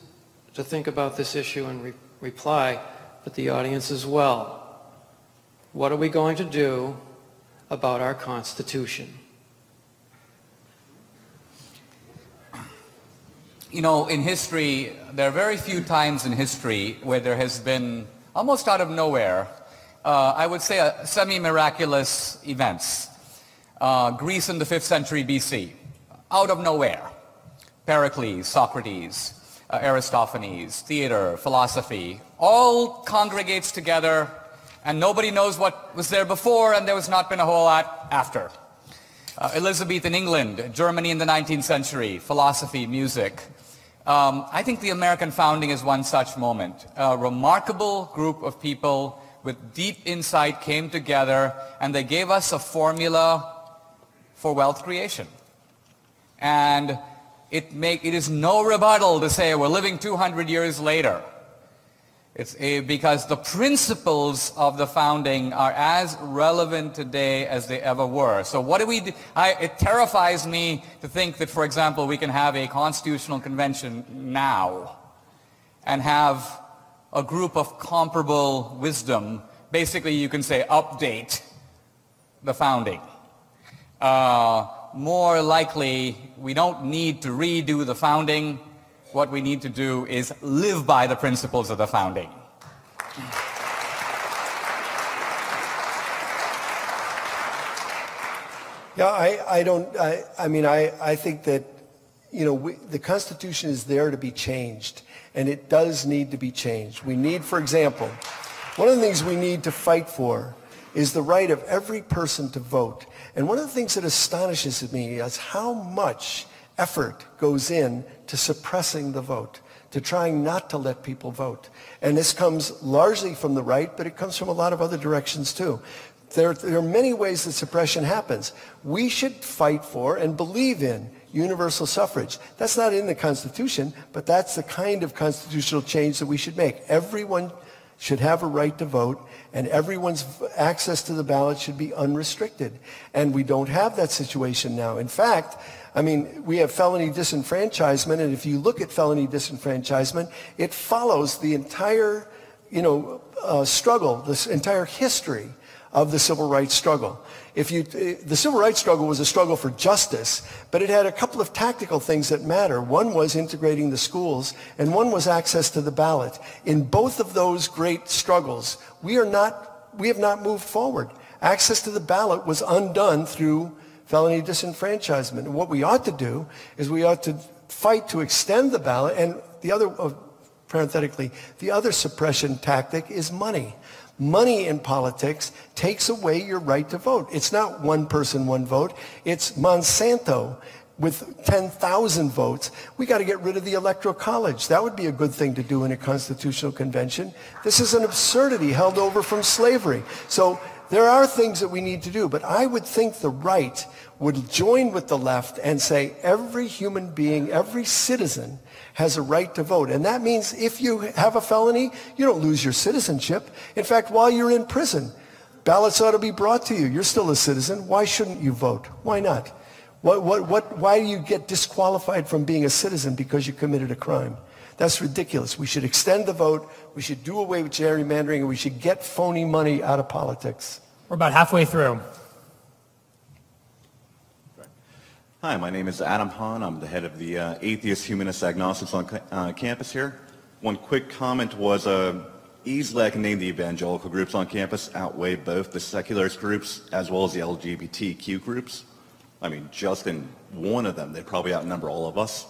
to think about this issue and reply, but the audience as well. What are we going to do about our Constitution? You know, in history, there are very few times in history where there has been, almost out of nowhere, I would say semi-miraculous events. Greece in the 5th century BC, out of nowhere. Pericles, Socrates, Aristophanes, theater, philosophy, all congregates together, and nobody knows what was there before, and there has not been a whole lot after. Elizabethan England, Germany in the 19th century, philosophy, music. I think the American founding is one such moment. A remarkable group of people with deep insight came together, and they gave us a formula for wealth creation. And it is no rebuttal to say we're living 200 years later. It's because the principles of the founding are as relevant today as they ever were. So what do we do? It terrifies me to think that, for example, we can have a constitutional convention now and have a group of comparable wisdom. Basically, you can say update the founding. More likely, we don't need to redo the founding. What we need to do is live by the principles of the founding. Yeah, I think that, the Constitution is there to be changed, and it does need to be changed. We need, for example, one of the things we need to fight for is the right of every person to vote. And one of the things that astonishes me is how much effort goes in to suppressing the vote, to trying not to let people vote. And this comes largely from the right, but it comes from a lot of other directions too. There are many ways that suppression happens. We should fight for and believe in universal suffrage. That's not in the Constitution, but that's the kind of constitutional change that we should make. Everyone should have a right to vote, and everyone's access to the ballot should be unrestricted. And we don't have that situation now. In fact, we have felony disenfranchisement, and if you look at felony disenfranchisement, it follows the entire, struggle, this entire history of the civil rights struggle. The civil rights struggle was a struggle for justice, but it had a couple of tactical things that matter. One was integrating the schools, and one was access to the ballot. In both of those great struggles, we have not moved forward. Access to the ballot was undone through felony disenfranchisement. And what we ought to do is we ought to fight to extend the ballot, and the other, parenthetically, the other suppression tactic is money. Money in politics takes away your right to vote. It's not one person, one vote. It's Monsanto with 10,000 votes. We got to get rid of the Electoral College. That would be a good thing to do in a constitutional convention. This is an absurdity held over from slavery. So there are things that we need to do, but I would think the right would join with the left and say every human being, every citizen has a right to vote. And that means if you have a felony, you don't lose your citizenship. In fact, while you're in prison, ballots ought to be brought to you. You're still a citizen. Why shouldn't you vote? Why not? Why do you get disqualified from being a citizen because you committed a crime? That's ridiculous. We should extend the vote. We should do away with gerrymandering, and we should get phony money out of politics. We're about halfway through. Hi, my name is Adam Hahn. I'm the head of the Atheist Humanist Agnostics on campus here. One quick comment was easily I can name the evangelical groups on campus outweigh both the secularist groups as well as the LGBTQ groups. I mean, just in one of them, they probably outnumber all of us.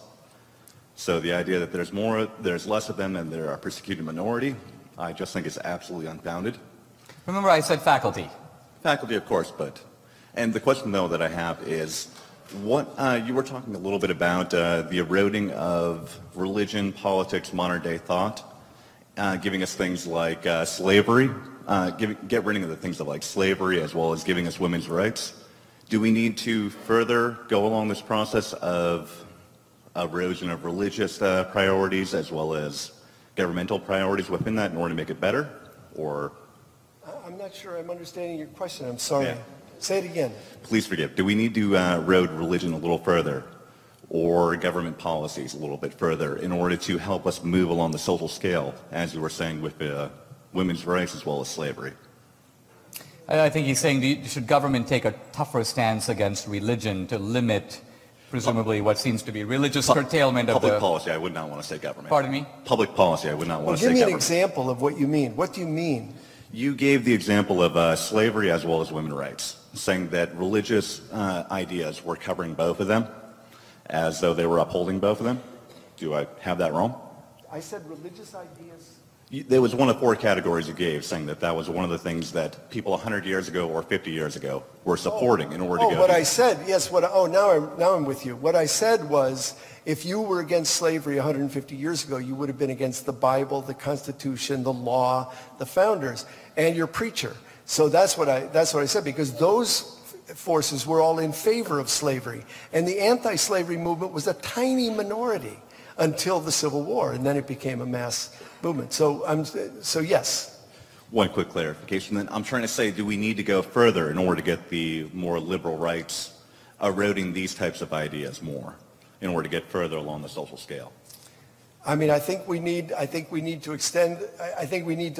So the idea that there's less of them and they're a persecuted minority, I just think is absolutely unfounded. Remember I said faculty. Faculty, of course, and the question though that I have is, what you were talking a little bit about the eroding of religion, politics, modern day thought, giving us things like slavery, get rid of the things like slavery as well as giving us women's rights. Do we need to further go along this process of erosion of religious priorities as well as governmental priorities within that in order to make it better? Or I'm not sure I'm understanding your question. I'm sorry. Yeah. Say it again. Please forgive. Do we need to erode religion a little further or government policies a little bit further in order to help us move along the social scale, as you were saying, with women's rights as well as slavery? I think he's saying, should government take a tougher stance against religion to limit, presumably, what seems to be religious curtailment of public policy? I would not want to say government. Pardon me? Public policy. I would not want to say government. Give me an example of what you mean. What do you mean? You gave the example of slavery as well as women's rights, saying that religious ideas were covering both of them, as though they were upholding both of them. Do I have that wrong? I said religious ideas. There was one of 4 categories you gave, saying that that was one of the things that people 100 years ago or 50 years ago were supporting in order to go. What I said, yes. Now I'm with you. What I said was, if you were against slavery 150 years ago, you would have been against the Bible, the Constitution, the law, the founders, and your preacher. So that's what I said, because those forces were all in favor of slavery, and the anti-slavery movement was a tiny minority until the Civil War, and then it became a mass movement. So yes. One quick clarification then. I'm trying to say, do we need to go further in order to get the more liberal rights eroding these types of ideas more in order to get further along the social scale? I mean, I think we need to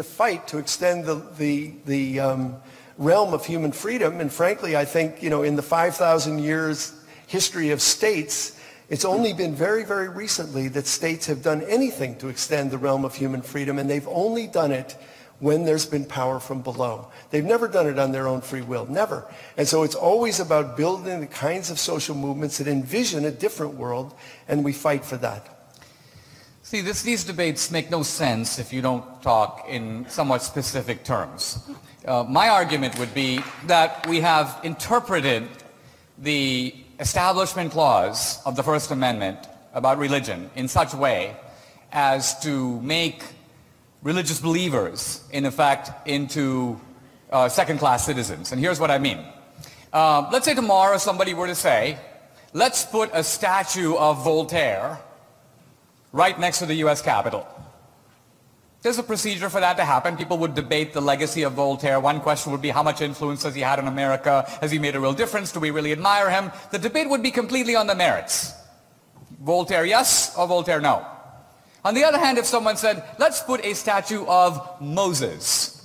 fight to extend the realm of human freedom. And frankly, I think, in the 5,000 years history of states, it's only been very, very recently that states have done anything to extend the realm of human freedom, and they've only done it when there's been power from below. They've never done it on their own free will, never. And so it's always about building the kinds of social movements that envision a different world, and we fight for that. See, these debates make no sense if you don't talk in somewhat specific terms. My argument would be that we have interpreted the Establishment Clause of the First Amendment about religion in such a way as to make religious believers, in effect, into second-class citizens. And here's what I mean. Let's say tomorrow somebody were to say, let's put a statue of Voltaire right next to the U.S. Capitol. There's a procedure for that to happen. People would debate the legacy of Voltaire. One question would be, how much influence has he had on America? Has he made a real difference? Do we really admire him? The debate would be completely on the merits. Voltaire yes or Voltaire no. On the other hand, if someone said, let's put a statue of Moses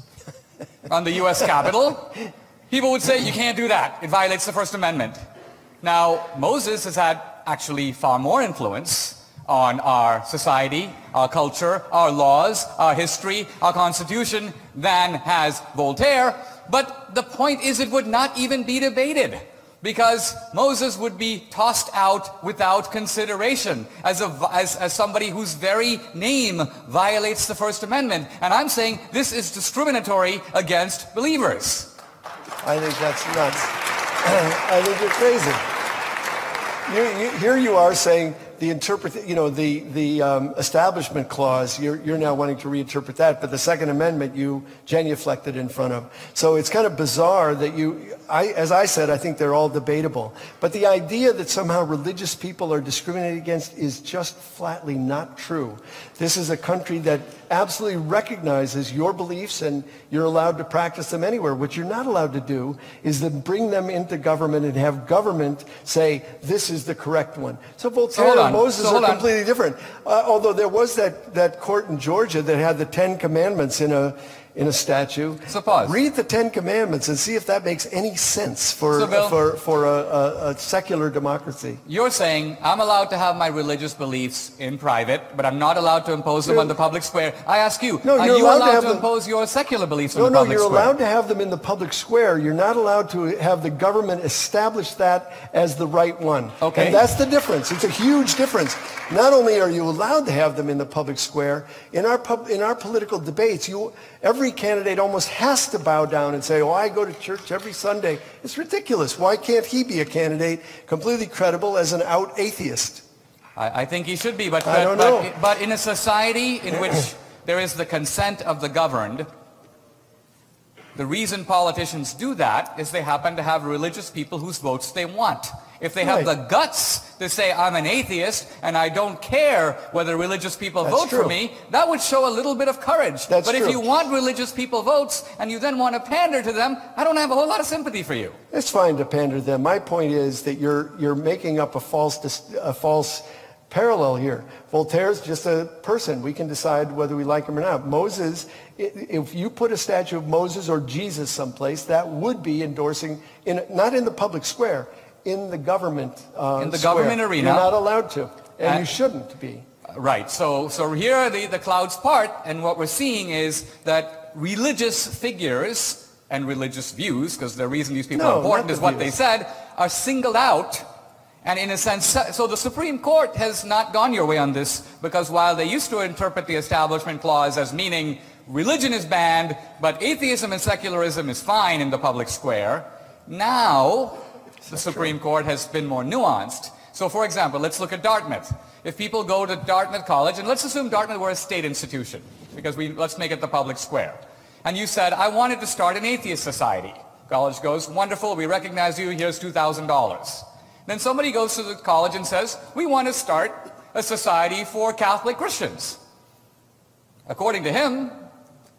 on the U.S. Capitol, people would say, you can't do that. It violates the First Amendment. Now, Moses has had actually far more influence on our society, our culture, our laws, our history, our Constitution than has Voltaire. But the point is, it would not even be debated, because Moses would be tossed out without consideration as somebody whose very name violates the First Amendment. And I'm saying this is discriminatory against believers. I think that's nuts. I think you're crazy. Here you are saying establishment clause, you're now wanting to reinterpret that, but the Second Amendment you genuflected in front of. So it's kind of bizarre that as I said, I think they're all debatable. But the idea that somehow religious people are discriminated against is just flatly not true. This is a country that absolutely recognizes your beliefs and you're allowed to practice them anywhere. What you're not allowed to do is then bring them into government and have government say, this is the correct one. So Voltaire and Moses are completely different. Although there was that court in Georgia that had the 10 Commandments in a statue. So pause. Read the 10 Commandments and see if that makes any sense for a secular democracy. You're saying I'm allowed to have my religious beliefs in private, but I'm not allowed to impose them on the public square. I ask you, are you allowed to impose your secular beliefs on the public square? No, you're allowed to have them in the public square. You're not allowed to have the government establish that as the right one. Okay. And that's the difference. It's a huge difference. Not only are you allowed to have them in the public square, in our political debates, every candidate almost has to bow down and say, oh, I go to church every Sunday. It's ridiculous. Why can't he be a candidate completely credible as an out atheist? I think he should be, but in a society in which there is the consent of the governed, the reason politicians do that is they happen to have religious people whose votes they want. If they have the guts to say, I'm an atheist and I don't care whether religious people vote for me, that would show a little bit of courage. But if you want religious people votes and you then want to pander to them, I don't have a whole lot of sympathy for you. It's fine to pander to them. My point is that you're making up a false parallel here. Voltaire's just a person. We can decide whether we like him or not. Moses, if you put a statue of Moses or Jesus someplace, that would be endorsing, not in the public square, in the government government arena. You're not allowed to, and you shouldn't be. Right. So here the clouds part, and what we're seeing is that religious figures and religious views, because the reason these people are important is what they said, are singled out. And in a sense, so the Supreme Court has not gone your way on this, because while they used to interpret the Establishment Clause as meaning religion is banned, but atheism and secularism is fine in the public square, now the Supreme Court has been more nuanced. So for example, let's look at Dartmouth. If people go to Dartmouth College, and let's assume Dartmouth were a state institution, because let's make it the public square. And you said, I wanted to start an atheist society. College goes, wonderful, we recognize you, here's $2,000. Then somebody goes to the college and says, we want to start a society for Catholic Christians. According to him,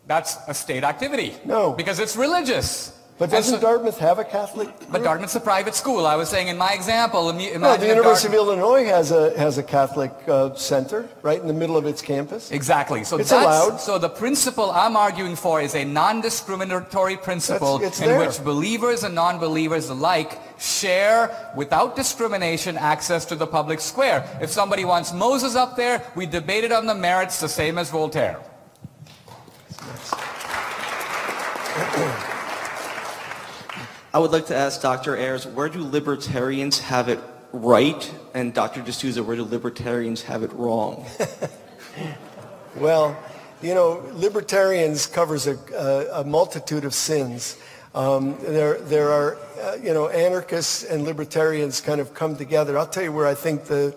that's a state activity. No. Because it's religious. But doesn't Dartmouth have a Catholic group? But Dartmouth's a private school. I was saying in my example, the University of Illinois has a Catholic center right in the middle of its campus. Exactly. So it's allowed. So the principle I'm arguing for is a non-discriminatory principle in which believers and non-believers alike share without discrimination access to the public square. If somebody wants Moses up there, we debate it on the merits the same as Voltaire. I would like to ask Dr. Ayers, where do libertarians have it right? And Dr. D'Souza, where do libertarians have it wrong? Well, libertarians covers a multitude of sins. There are, anarchists and libertarians kind of come together. I'll tell you where I think the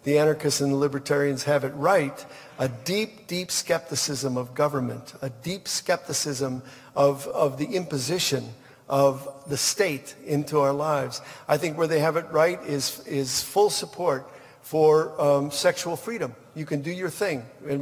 anarchists and the libertarians have it right. A deep, deep skepticism of government, a deep skepticism of the imposition of the state into our lives. I think where they have it right is full support for sexual freedom. You can do your thing. And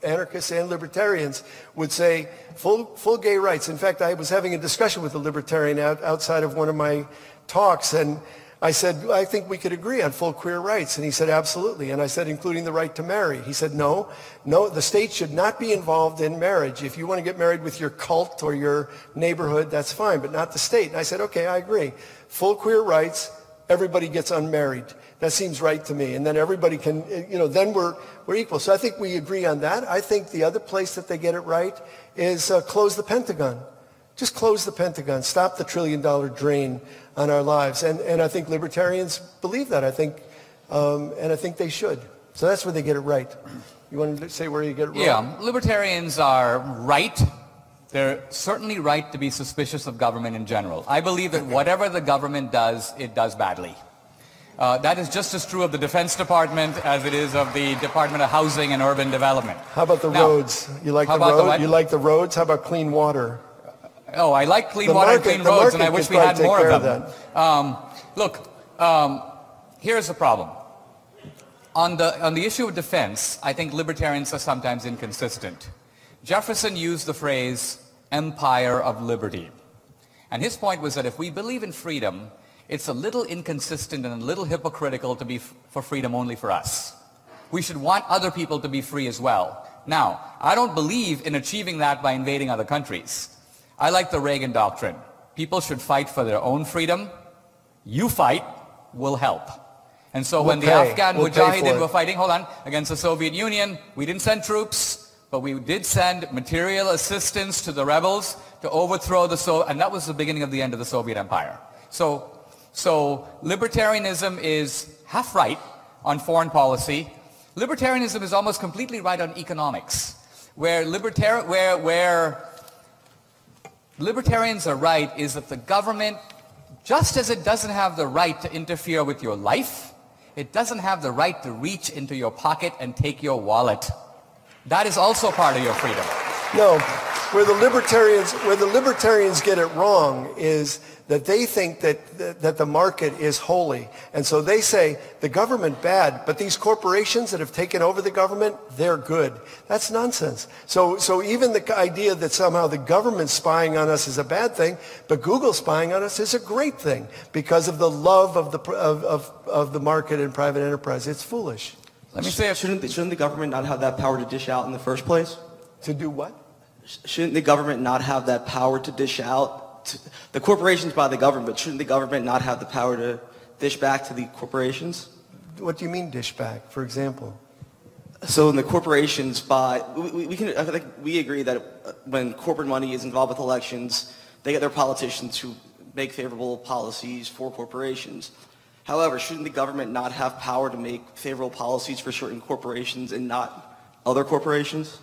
anarchists and libertarians would say full gay rights. In fact, I was having a discussion with a libertarian outside of one of my talks, and I said, I think we could agree on full queer rights. And he said, absolutely. And I said, including the right to marry. He said, no, the state should not be involved in marriage. If you want to get married with your cult or your neighborhood, that's fine, but not the state. And I said, okay, I agree. Full queer rights, everybody gets unmarried. That seems right to me. And then everybody can, then we're equal. So I think we agree on that. I think the other place that they get it right is close the Pentagon. Just close the Pentagon. Stop the $1 trillion drain on our lives. And I think libertarians believe that. I think they should. So that's where they get it right. You want to say where you get it wrong? Yeah, libertarians are right. They're certainly right to be suspicious of government in general. I believe that whatever the government does, it does badly. That is just as true of the Defense Department as it is of the Department of Housing and Urban Development. How about the roads? You like the roads? You like the roads? How about clean water? Oh, I like clean water and clean roads, and I wish we had more of them. Look, here's the problem. On the issue of defense, I think libertarians are sometimes inconsistent. Jefferson used the phrase empire of liberty. And his point was that if we believe in freedom, it's a little inconsistent and a little hypocritical to be for freedom only for us. We should want other people to be free as well. Now, I don't believe in achieving that by invading other countries. I like the Reagan doctrine. People should fight for their own freedom. You fight, we'll help. And so when the Afghan Mujahideen were fighting, against the Soviet Union, we didn't send troops, but we did send material assistance to the rebels to overthrow and that was the beginning of the end of the Soviet Empire. So libertarianism is half right on foreign policy. Libertarianism is almost completely right on economics, where libertarians are right is that the government, just as it doesn't have the right to interfere with your life, it doesn't have the right to reach into your pocket and take your wallet. That is also part of your freedom. No, where the libertarians get it wrong is that they think that the market is holy. And so they say the government bad, but these corporations that have taken over the government, they're good. That's nonsense. So even the idea that somehow the government spying on us is a bad thing, but Google spying on us is a great thing because of the love of the market and private enterprise. It's foolish. Let me say, shouldn't the government not have that power to dish out in the first place? To do what? Shouldn't the government not have that power to dish out? The corporations buy the government. Shouldn't the government not have the power to dish back to the corporations? What do you mean dish back, for example? So when the corporations buy, I think we agree that when corporate money is involved with elections, they get their politicians to make favorable policies for corporations. However, shouldn't the government not have power to make favorable policies for certain corporations and not other corporations?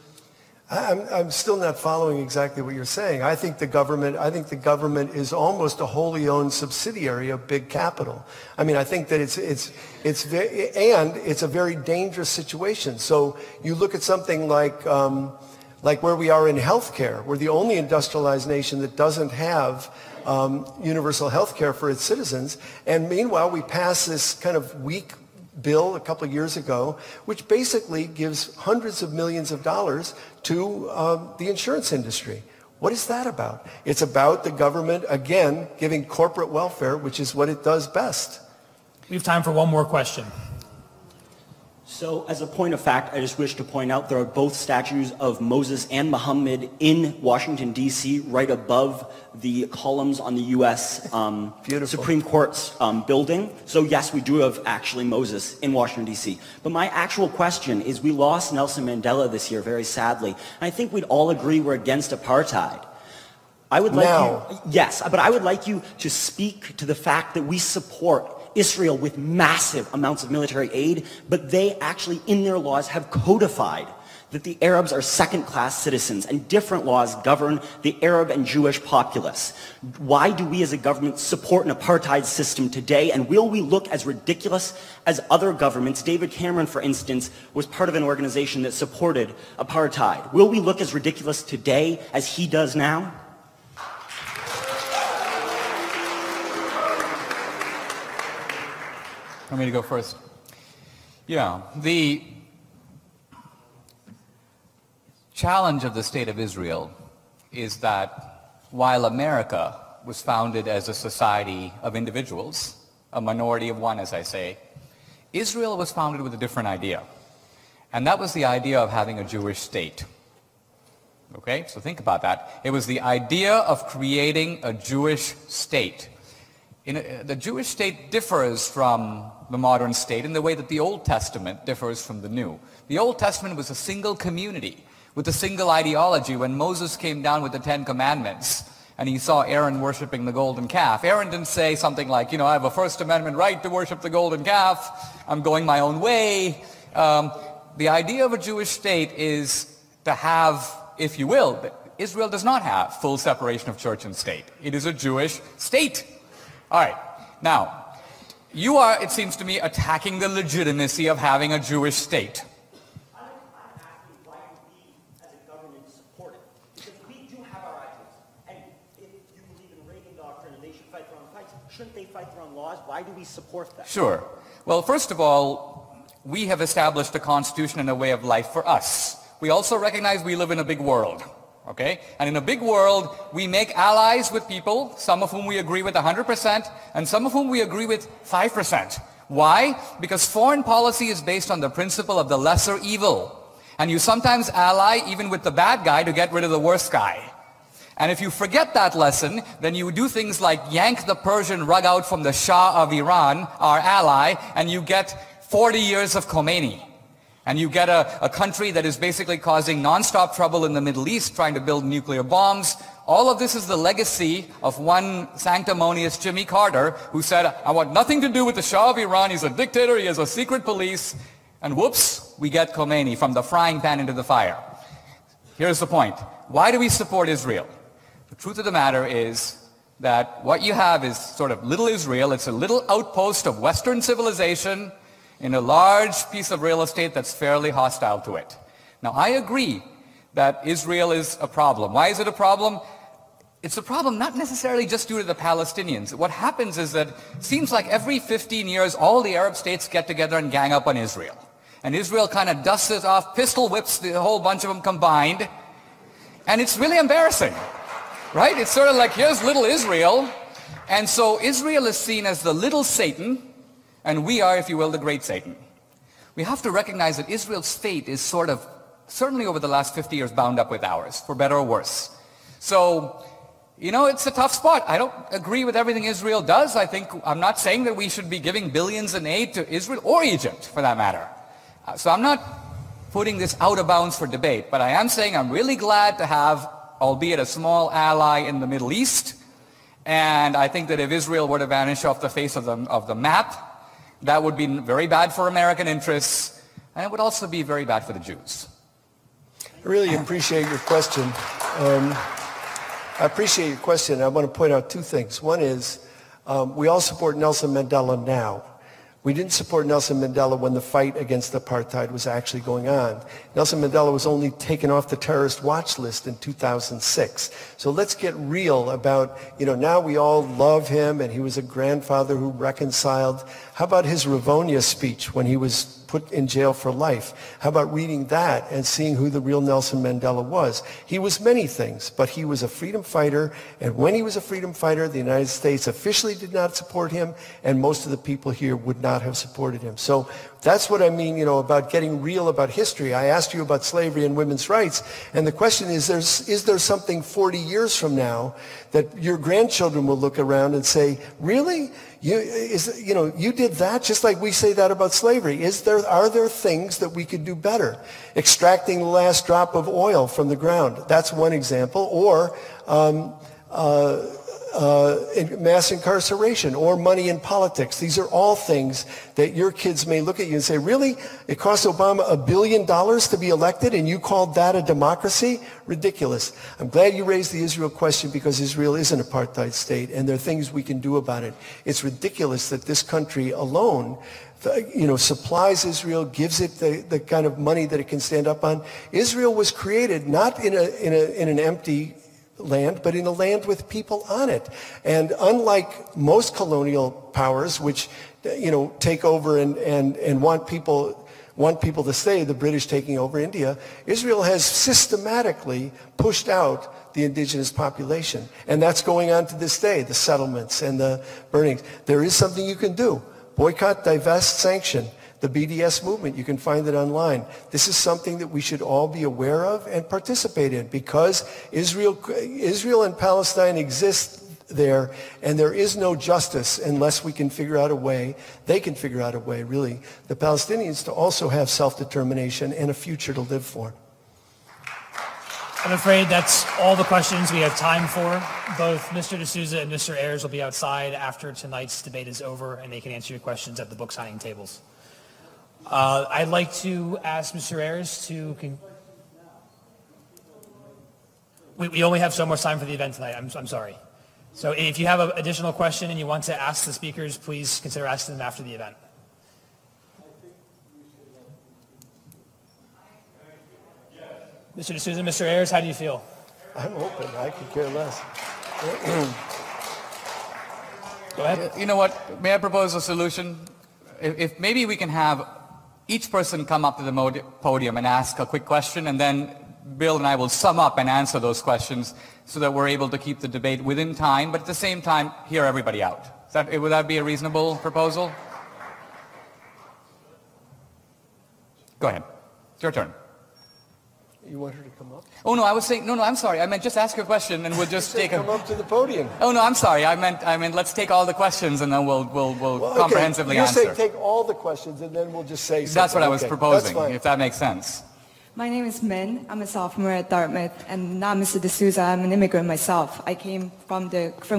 I'm still not following exactly what you're saying. I think the government is almost a wholly owned subsidiary of big capital. I mean, I think that it's a very dangerous situation. So you look at something like where we are in healthcare. We're the only industrialized nation that doesn't have universal health care for its citizens. And meanwhile, we pass this kind of weak bill a couple of years ago, which basically gives hundreds of millions of dollars to the insurance industry. What is that about? It's about the government, again, giving corporate welfare, which is what it does best. We have time for one more question. So as a point of fact, I just wish to point out there are both statues of Moses and Muhammad in Washington, D.C., right above the columns on the U.S. Supreme Court's building. So yes, we do have actually Moses in Washington, D.C. But my actual question is, we lost Nelson Mandela this year, very sadly. And I think we'd all agree we're against apartheid. I would like you, yes, but I would like you to speak to the fact that we support Israel with massive amounts of military aid, but they actually in their laws have codified that the Arabs are second-class citizens and different laws govern the Arab and Jewish populace. Why do we as a government support an apartheid system today, and will we look as ridiculous as other governments? David Cameron, for instance, was part of an organization that supported apartheid. Will we look as ridiculous today as he does now? Want me to go first? Yeah, the challenge of the State of Israel is that while America was founded as a society of individuals, a minority of one, as I say, Israel was founded with a different idea. And that was the idea of having a Jewish state. Okay, so think about that. It was the idea of creating a Jewish state. The Jewish state differs from the modern state in the way that the Old Testament differs from the New. The Old Testament was a single community with a single ideology. When Moses came down with the Ten Commandments and he saw Aaron worshiping the golden calf, Aaron didn't say something like, I have a First Amendment right to worship the golden calf, I'm going my own way. The idea of a Jewish state is to have, if you will, Israel does not have full separation of church and state. It is a Jewish state. All right. Now, You are, it seems to me, attacking the legitimacy of having a Jewish state. I'm asking why we, as a government, support it. Because we do have our ideas. And if you believe in the Reagan doctrine and they should fight their own fights, shouldn't they fight their own laws? Why do we support that? Sure. Well, first of all, we have established a constitution and a way of life for us. We also recognize we live in a big world. Okay? And in a big world, we make allies with people, some of whom we agree with 100%, and some of whom we agree with 5%. Why? Because foreign policy is based on the principle of the lesser evil. And you sometimes ally even with the bad guy to get rid of the worst guy. And if you forget that lesson, then you do things like yank the Persian rug out from the Shah of Iran, our ally, and you get 40 years of Khomeini. And you get a country that is basically causing nonstop trouble in the Middle East, trying to build nuclear bombs. All of this is the legacy of one sanctimonious Jimmy Carter, who said, I want nothing to do with the Shah of Iran. He's a dictator. He has a secret police. And whoops, we get Khomeini, from the frying pan into the fire. Here's the point. Why do we support Israel? The truth of the matter is that what you have is sort of little Israel. It's a little outpost of Western civilization in a large piece of real estate that's fairly hostile to it. Now, I agree that Israel is a problem. Why is it a problem? It's a problem not necessarily just due to the Palestinians. What happens is that it seems like every 15 years, all the Arab states get together and gang up on Israel. And Israel kind of dusts it off, pistol whips the whole bunch of them combined. And it's really embarrassing, right? It's sort of like, here's little Israel. And so Israel is seen as the little Satan, and we are, if you will, the great Satan. We have to recognize that Israel's fate is sort of, certainly over the last 50 years, bound up with ours, for better or worse. So, you know, it's a tough spot. I don't agree with everything Israel does. I'm not saying that we should be giving billions in aid to Israel or Egypt, for that matter. So I'm not putting this out of bounds for debate, but I am saying I'm really glad to have, albeit a small ally in the Middle East. And I think that if Israel were to vanish off the face of the map, that would be very bad for American interests, and it would also be very bad for the Jews. I really appreciate your question. I appreciate your question. I want to point out two things. One is we all support Nelson Mandela now. We didn't support Nelson Mandela when the fight against apartheid was actually going on. Nelson Mandela was only taken off the terrorist watch list in 2006. So let's get real about, now we all love him, and he was a grandfather who reconciled. How about his Rivonia speech when he was put in jail for life? How about reading that and seeing who the real Nelson Mandela was? He was many things, but he was a freedom fighter, and when he was a freedom fighter, the United States officially did not support him, and most of the people here would not have supported him. So that's what I mean, about getting real about history. I asked you about slavery and women's rights, and the question is there something 40 years from now that your grandchildren will look around and say, really? You did that, just like we say that about slavery. Are there things that we could do better? Extracting the last drop of oil from the ground, that's one example. Or mass incarceration, or money in politics. These are all things that your kids may look at you and say, really? It cost Obama $1 billion to be elected, and you called that a democracy? Ridiculous. I'm glad you raised the Israel question, because Israel is an apartheid state, and there are things we can do about it. It's ridiculous that this country alone supplies Israel, gives it the kind of money that it can stand up on. Israel was created not in an empty land, but in a land with people on it. And unlike most colonial powers, which take over and want people to stay, the British taking over India, Israel has systematically pushed out the indigenous population. And that's going on to this day, the settlements and the burnings. There is something you can do. Boycott, divest, sanction. The BDS movement, you can find it online. This is something that we should all be aware of and participate in, because Israel and Palestine exist there, and there is no justice unless we can figure out a way, they can figure out a way, really, the Palestinians to also have self-determination and a future to live for. I'm afraid that's all the questions we have time for. Both Mr. D'Souza and Mr. Ayers will be outside after tonight's debate is over, and they can answer your questions at the book signing tables. I'd like to ask Mr. Ayers to... We only have so much time for the event tonight. I'm sorry. So if you have an additional question and you want to ask the speakers, please consider asking them after the event. Mr. D'Souza, Mr. Ayers, how do you feel? I'm open. I could care less. Go ahead. You know what? May I propose a solution? If maybe we can have each person come up to the podium and ask a quick question, and then Bill and I will sum up and answer those questions so that we're able to keep the debate within time, but at the same time, hear everybody out. Would that be a reasonable proposal? Go ahead. It's your turn. You want her to come up? Oh, no, I was saying, no, I'm sorry. I meant just ask your question and we'll just take come up to the podium. Oh, no, I'm sorry. I meant let's take all the questions and then we'll comprehensively answer. You're saying take all the questions and then we'll just say something. That's what I was proposing, if that makes sense. My name is Min. I'm a sophomore at Dartmouth, and not Mr. D'Souza. I'm an immigrant myself. I came from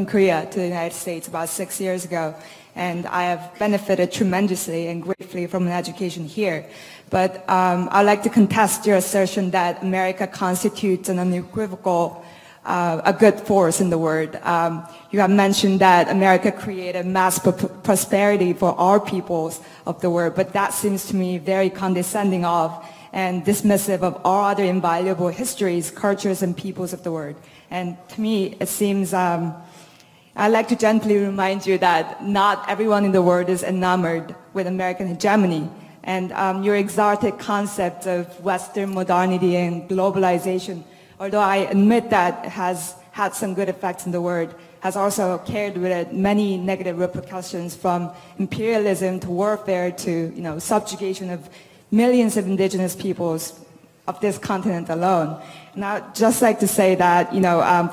Korea to the United States about 6 years ago, and I have benefited tremendously and gratefully from an education here. But I'd like to contest your assertion that America constitutes an unequivocal, a good force in the world. You have mentioned that America created mass prosperity for our peoples of the world, but that seems to me very condescending of and dismissive of all other invaluable histories, cultures, and peoples of the world. And to me, it seems, I'd like to gently remind you that not everyone in the world is enamored with American hegemony. And your exalted concept of Western modernity and globalization, although I admit that it has had some good effects in the world, has also carried with it many negative repercussions, from imperialism to warfare to subjugation of millions of indigenous peoples of this continent alone. And I'd just like to say that,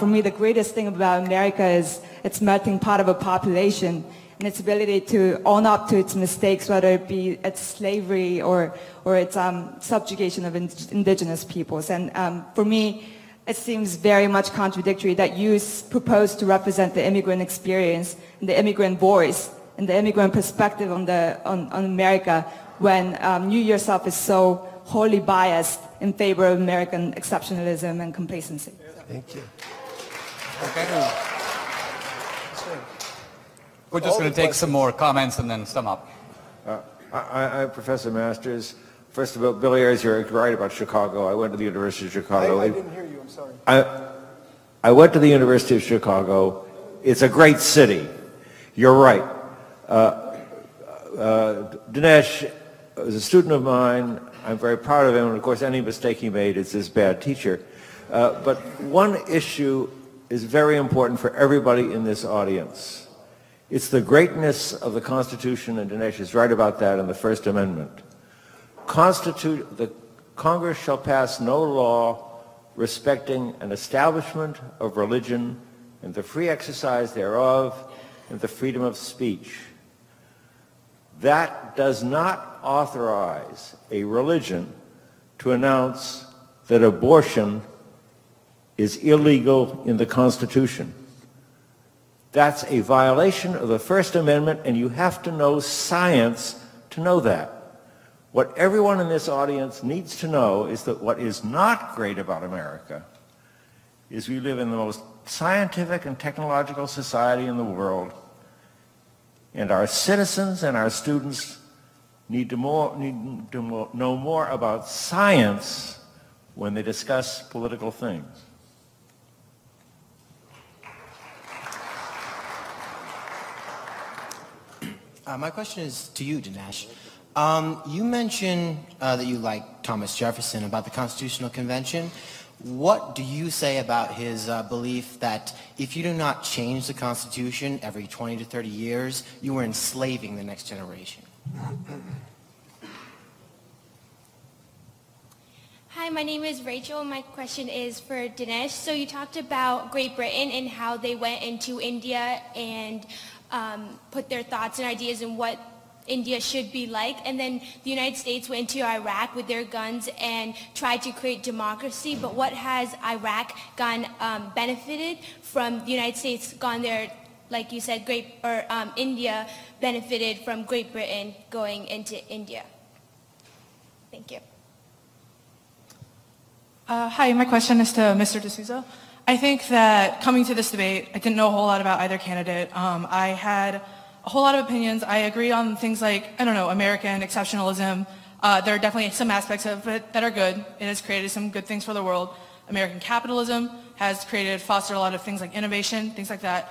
for me, the greatest thing about America is its melting pot of a population and its ability to own up to its mistakes, whether it be its slavery or its subjugation of indigenous peoples. And for me, it seems very much contradictory that you propose to represent the immigrant experience and the immigrant voice and the immigrant perspective on America, when you yourself is so wholly biased in favor of American exceptionalism and complacency. Thank you. Okay. We're just going to take some more comments and then sum up. I'm Professor Masters. First of all, Bill Ayers, you're right about Chicago. I went to the University of Chicago. I didn't hear you, I'm sorry. I went to the University of Chicago. It's a great city. You're right. Dinesh was a student of mine. I'm very proud of him, and of course any mistake he made is his bad teacher. But one issue is very important for everybody in this audience. It's the greatness of the Constitution, and Dinesh is right about that in the First Amendment. The Congress shall pass no law respecting an establishment of religion and the free exercise thereof and the freedom of speech. That does not authorize a religion to announce that abortion is illegal in the Constitution. That's a violation of the First Amendment, and you have to know science to know that. What everyone in this audience needs to know is that what is not great about America is we live in the most scientific and technological society in the world, and our citizens and our students need to know more about science when they discuss political things. My question is to you, Dinesh. You mentioned that you like Thomas Jefferson about the Constitutional Convention. What do you say about his belief that if you do not change the Constitution every 20 to 30 years, you are enslaving the next generation? Hi, my name is Rachel. My question is for Dinesh. So you talked about Great Britain and how they went into India and put their thoughts and ideas in what India should be like, and then the United States went into Iraq with their guns and tried to create democracy. But what has Iraq benefited from the United States gone there? Like you said, India benefited from Great Britain going into India. Thank you. Hi, my question is to Mr. D'Souza. I think that coming to this debate, I didn't know a whole lot about either candidate. I had a whole lot of opinions. I agree on things like, I don't know, American exceptionalism. There are definitely some aspects of it that are good. It has created some good things for the world. American capitalism has fostered a lot of things like innovation, things like that.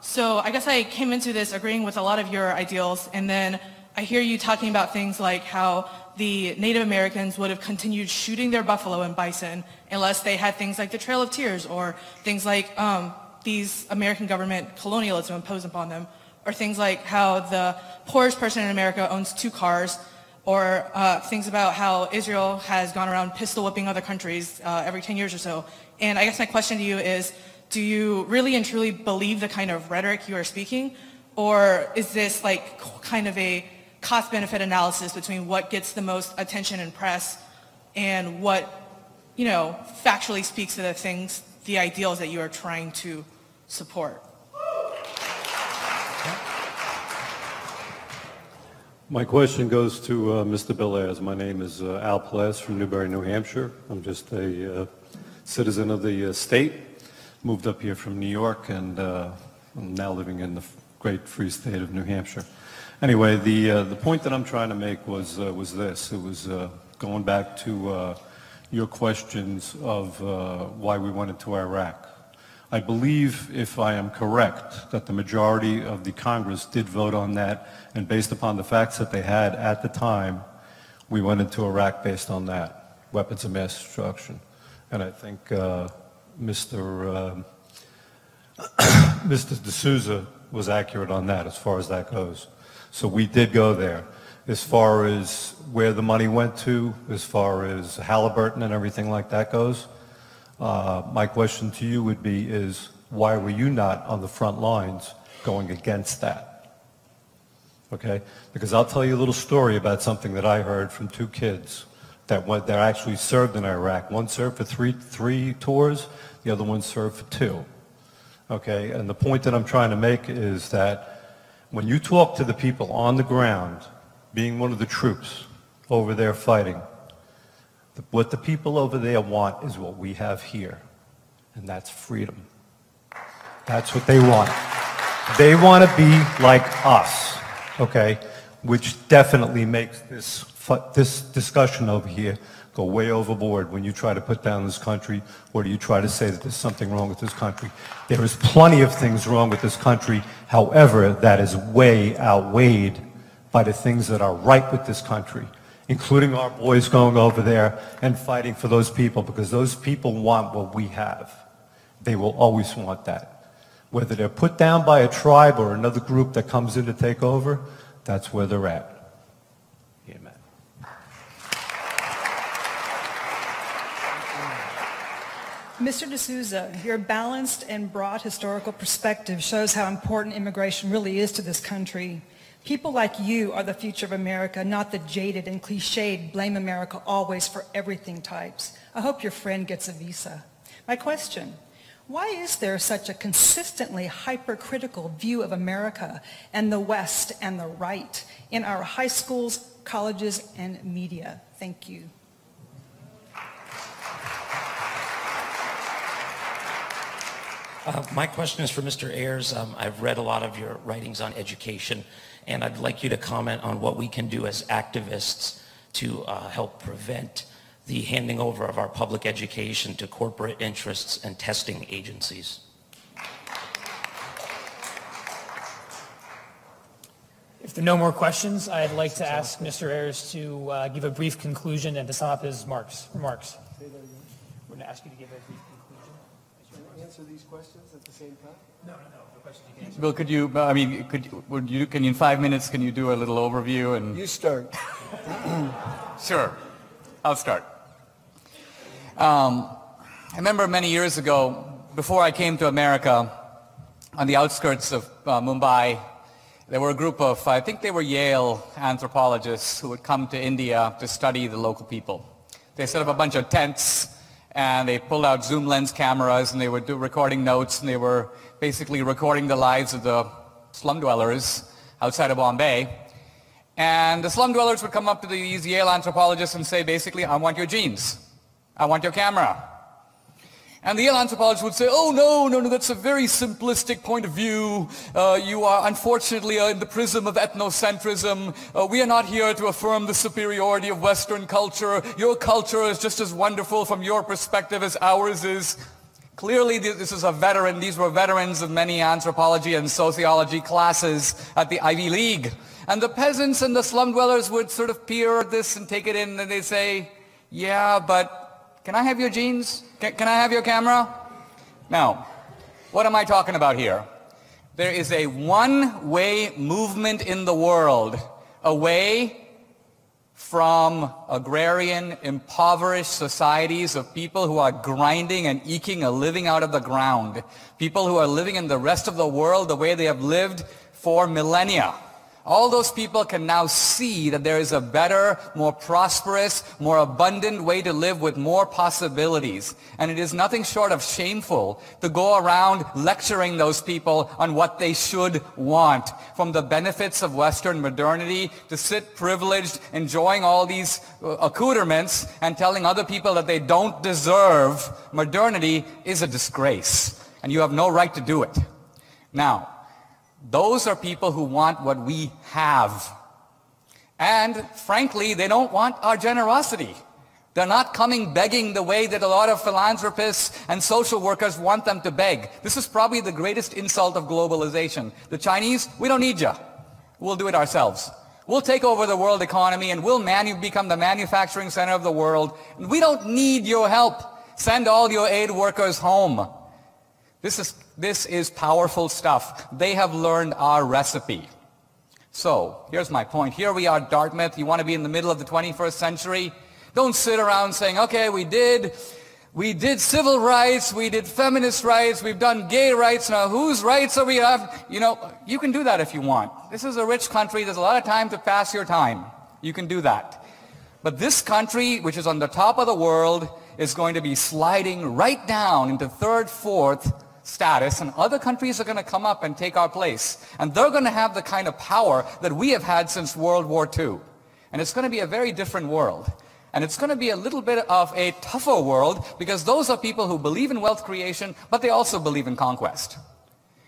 So I guess I came into this agreeing with a lot of your ideals, and then I hear you talking about things like how the Native Americans would have continued shooting their buffalo and bison unless they had things like the Trail of Tears, or things like these American government colonialism imposed upon them, or things like how the poorest person in America owns 2 cars, or things about how Israel has gone around pistol whipping other countries every 10 years or so. And I guess my question to you is, do you really and truly believe the kind of rhetoric you are speaking? Or is this like kind of a cost-benefit analysis between what gets the most attention and press and what, you know, factually speaks to the things, the ideals that you are trying to support? My question goes to Mr. Bill Ayers. My name is Al Pless from Newbury, New Hampshire. I'm just a citizen of the state. Moved up here from New York, and I'm now living in the great free state of New Hampshire. Anyway, the point that I'm trying to make was this. It was going back to your questions of why we went into Iraq. I believe, if I am correct, that the majority of the Congress did vote on that, and based upon the facts that they had at the time, we went into Iraq based on that, weapons of mass destruction. And I think Mr. D'Souza was accurate on that as far as that goes. So we did go there. As far as where the money went to, as far as Halliburton and everything like that goes, my question to you would be is, why were you not on the front lines going against that? Okay? Because I'll tell you a little story about something that I heard from 2 kids that actually served in Iraq. One served for three tours, the other one served for 2. Okay? And the point that I'm trying to make is that when you talk to the people on the ground, being one of the troops over there fighting, what the people over there want is what we have here, and that's freedom. That's what they want. They want to be like us, okay? Which definitely makes this discussion over here go way overboard when you try to put down this country, or do you try to say that there's something wrong with this country. There is plenty of things wrong with this country, however, that is way outweighed by the things that are right with this country, including our boys going over there and fighting for those people, because those people want what we have. They will always want that. Whether they're put down by a tribe or another group that comes in to take over, that's where they're at. Amen. Mr. D'Souza, your balanced and broad historical perspective shows how important immigration really is to this country. People like you are the future of America, not the jaded and cliched blame America always for everything types. I hope your friend gets a visa. My question, why is there such a consistently hypercritical view of America and the West and the right in our high schools, colleges, and media? Thank you. My question is for Mr. Ayers. I've read a lot of your writings on education, and I'd like you to comment on what we can do as activists to help prevent the handing over of our public education to corporate interests and testing agencies. If there are no more questions, I'd like to ask Mr. Ayers to give a brief conclusion and to sum up his remarks. We're going to ask you to give a brief conclusion. Can you answer these questions at the same time? No. The question you can answer. Bill, can you in 5 minutes, can you do a little overview? And You start. Sure, I'll start. I remember many years ago, before I came to America, on the outskirts of Mumbai, there were a group of, I think they were Yale anthropologists who would come to India to study the local people. They set up a bunch of tents, and they pulled out zoom lens cameras, and they were recording notes, and they were basically recording the lives of the slum dwellers outside of Bombay. And the slum dwellers would come up to these Yale anthropologists and say, basically, I want your genes. I want your camera. And the anthropologist would say, oh, no, that's a very simplistic point of view. You are unfortunately in the prism of ethnocentrism. We are not here to affirm the superiority of Western culture. Your culture is just as wonderful from your perspective as ours is. Clearly, this is a veteran. These were veterans of many anthropology and sociology classes at the Ivy League. And the peasants and the slum dwellers would sort of peer at this and take it in, and they'd say, yeah, but can I have your jeans? Can I have your camera? Now, what am I talking about here? There is a one-way movement in the world away from agrarian, impoverished societies of people who are grinding and eking a living out of the ground. People who are living in the rest of the world the way they have lived for millennia. All those people can now see that there is a better, more prosperous, more abundant way to live with more possibilities. And it is nothing short of shameful to go around lecturing those people on what they should want. From the benefits of Western modernity to sit privileged, enjoying all these accoutrements and telling other people that they don't deserve modernity is a disgrace. And you have no right to do it. Now, those are people who want what we have. And frankly, they don't want our generosity. They're not coming begging the way that a lot of philanthropists and social workers want them to beg. This is probably the greatest insult of globalization. The Chinese, we don't need you. We'll do it ourselves. We'll take over the world economy and we'll become the manufacturing center of the world. And we don't need your help. Send all your aid workers home. This is powerful stuff. They have learned our recipe. So, here's my point. Here we are, Dartmouth. You want to be in the middle of the 21st century? Don't sit around saying, okay, we did civil rights, we did feminist rights, we've done gay rights, now whose rights are we have? You know, you can do that if you want. This is a rich country. There's a lot of time to pass your time. You can do that. But this country, which is on the top of the world, is going to be sliding right down into third, fourth status, and other countries are going to come up and take our place. And they're going to have the kind of power that we have had since World War II. And it's going to be a very different world. And it's going to be a little bit of a tougher world because those are people who believe in wealth creation, but they also believe in conquest.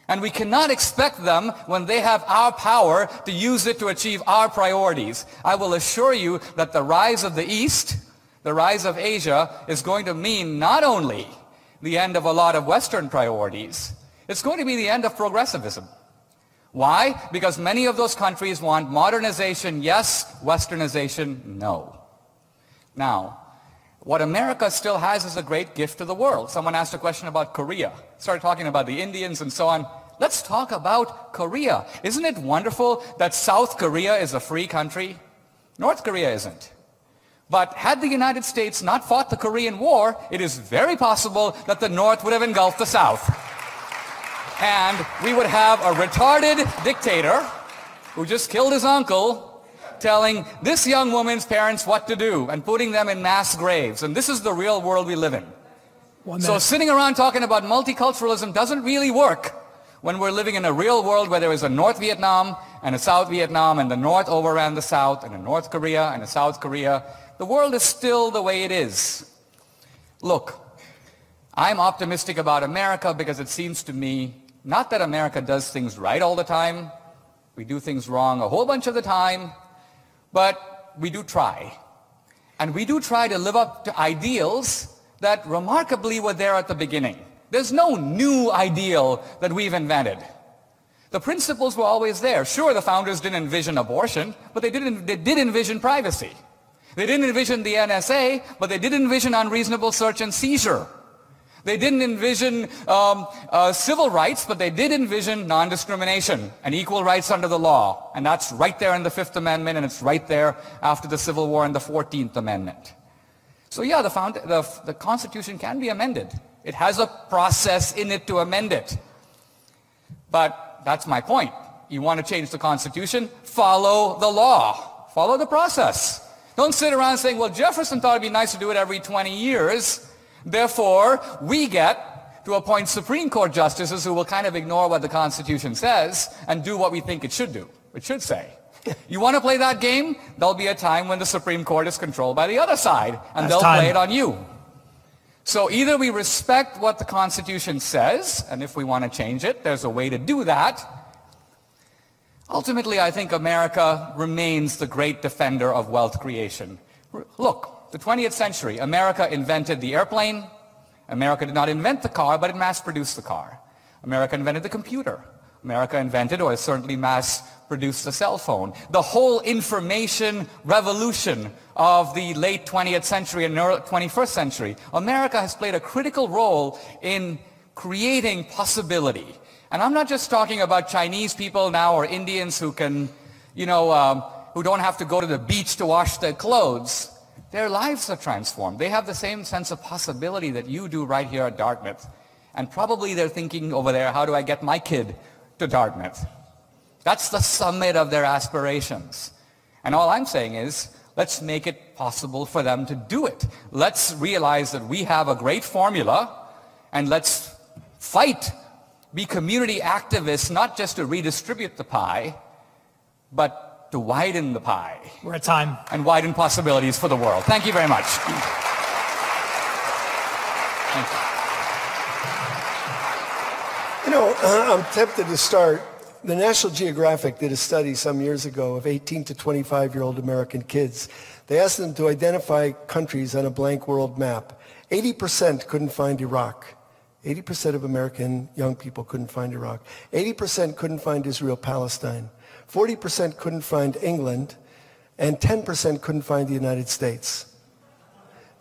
And we cannot expect them, when they have our power, to use it to achieve our priorities. I will assure you that the rise of the East, the rise of Asia, is going to mean not only the end of a lot of Western priorities, it's going to be the end of progressivism. Why? Because many of those countries want modernization, yes, Westernization, no. Now, what America still has is a great gift to the world. Someone asked a question about Korea. Started talking about the Indians and so on. Let's talk about Korea. Isn't it wonderful that South Korea is a free country? North Korea isn't. But had the United States not fought the Korean War, it is very possible that the North would have engulfed the South. And we would have a retarded dictator who just killed his uncle, telling this young woman's parents what to do and putting them in mass graves. And this is the real world we live in. So sitting around talking about multiculturalism doesn't really work when we're living in a real world where there is a North Vietnam and a South Vietnam, and the North overran the South, and a North Korea and a South Korea. The world is still the way it is. Look, I'm optimistic about America because it seems to me, not that America does things right all the time. We do things wrong a whole bunch of the time. But we do try. And we do try to live up to ideals that remarkably were there at the beginning. There's no new ideal that we've invented. The principles were always there. Sure, the founders didn't envision abortion, but they did envision privacy. They didn't envision the NSA, but they did envision unreasonable search and seizure. They didn't envision civil rights, but they did envision non-discrimination and equal rights under the law. And that's right there in the Fifth Amendment, and it's right there after the Civil War in the 14th Amendment. So yeah, the Constitution can be amended. It has a process in it to amend it. But that's my point. You want to change the Constitution? Follow the law. Follow the process. Don't sit around saying, well, Jefferson thought it'd be nice to do it every 20 years. Therefore, we get to appoint Supreme Court justices who will kind of ignore what the Constitution says and do what we think it should do. It should say. You want to play that game? There'll be a time when the Supreme Court is controlled by the other side, and they'll play it on you. So either we respect what the Constitution says, and if we want to change it, there's a way to do that. Ultimately, I think America remains the great defender of wealth creation. Look, the 20th century, America invented the airplane. America did not invent the car, but it mass-produced the car. America invented the computer. America invented, or certainly mass-produced, the cell phone. The whole information revolution of the late 20th century and early 21st century, America has played a critical role in creating possibility. And I'm not just talking about Chinese people now or Indians who can, who don't have to go to the beach to wash their clothes. Their lives are transformed. They have the same sense of possibility that you do right here at Dartmouth. And probably they're thinking over there, how do I get my kid to Dartmouth? That's the summit of their aspirations. And all I'm saying is, let's make it possible for them to do it. Let's realize that we have a great formula, and let's fight, be community activists, not just to redistribute the pie, but to widen the pie. We're at time. And widen possibilities for the world. Thank you very much. Thank you. I'm tempted to start. The National Geographic did a study some years ago of 18 to 25-year-old American kids. They asked them to identify countries on a blank world map. 80% couldn't find Iraq. 80% of American young people couldn't find Iraq. 80% couldn't find Israel, Palestine. 40% couldn't find England. And 10% couldn't find the United States.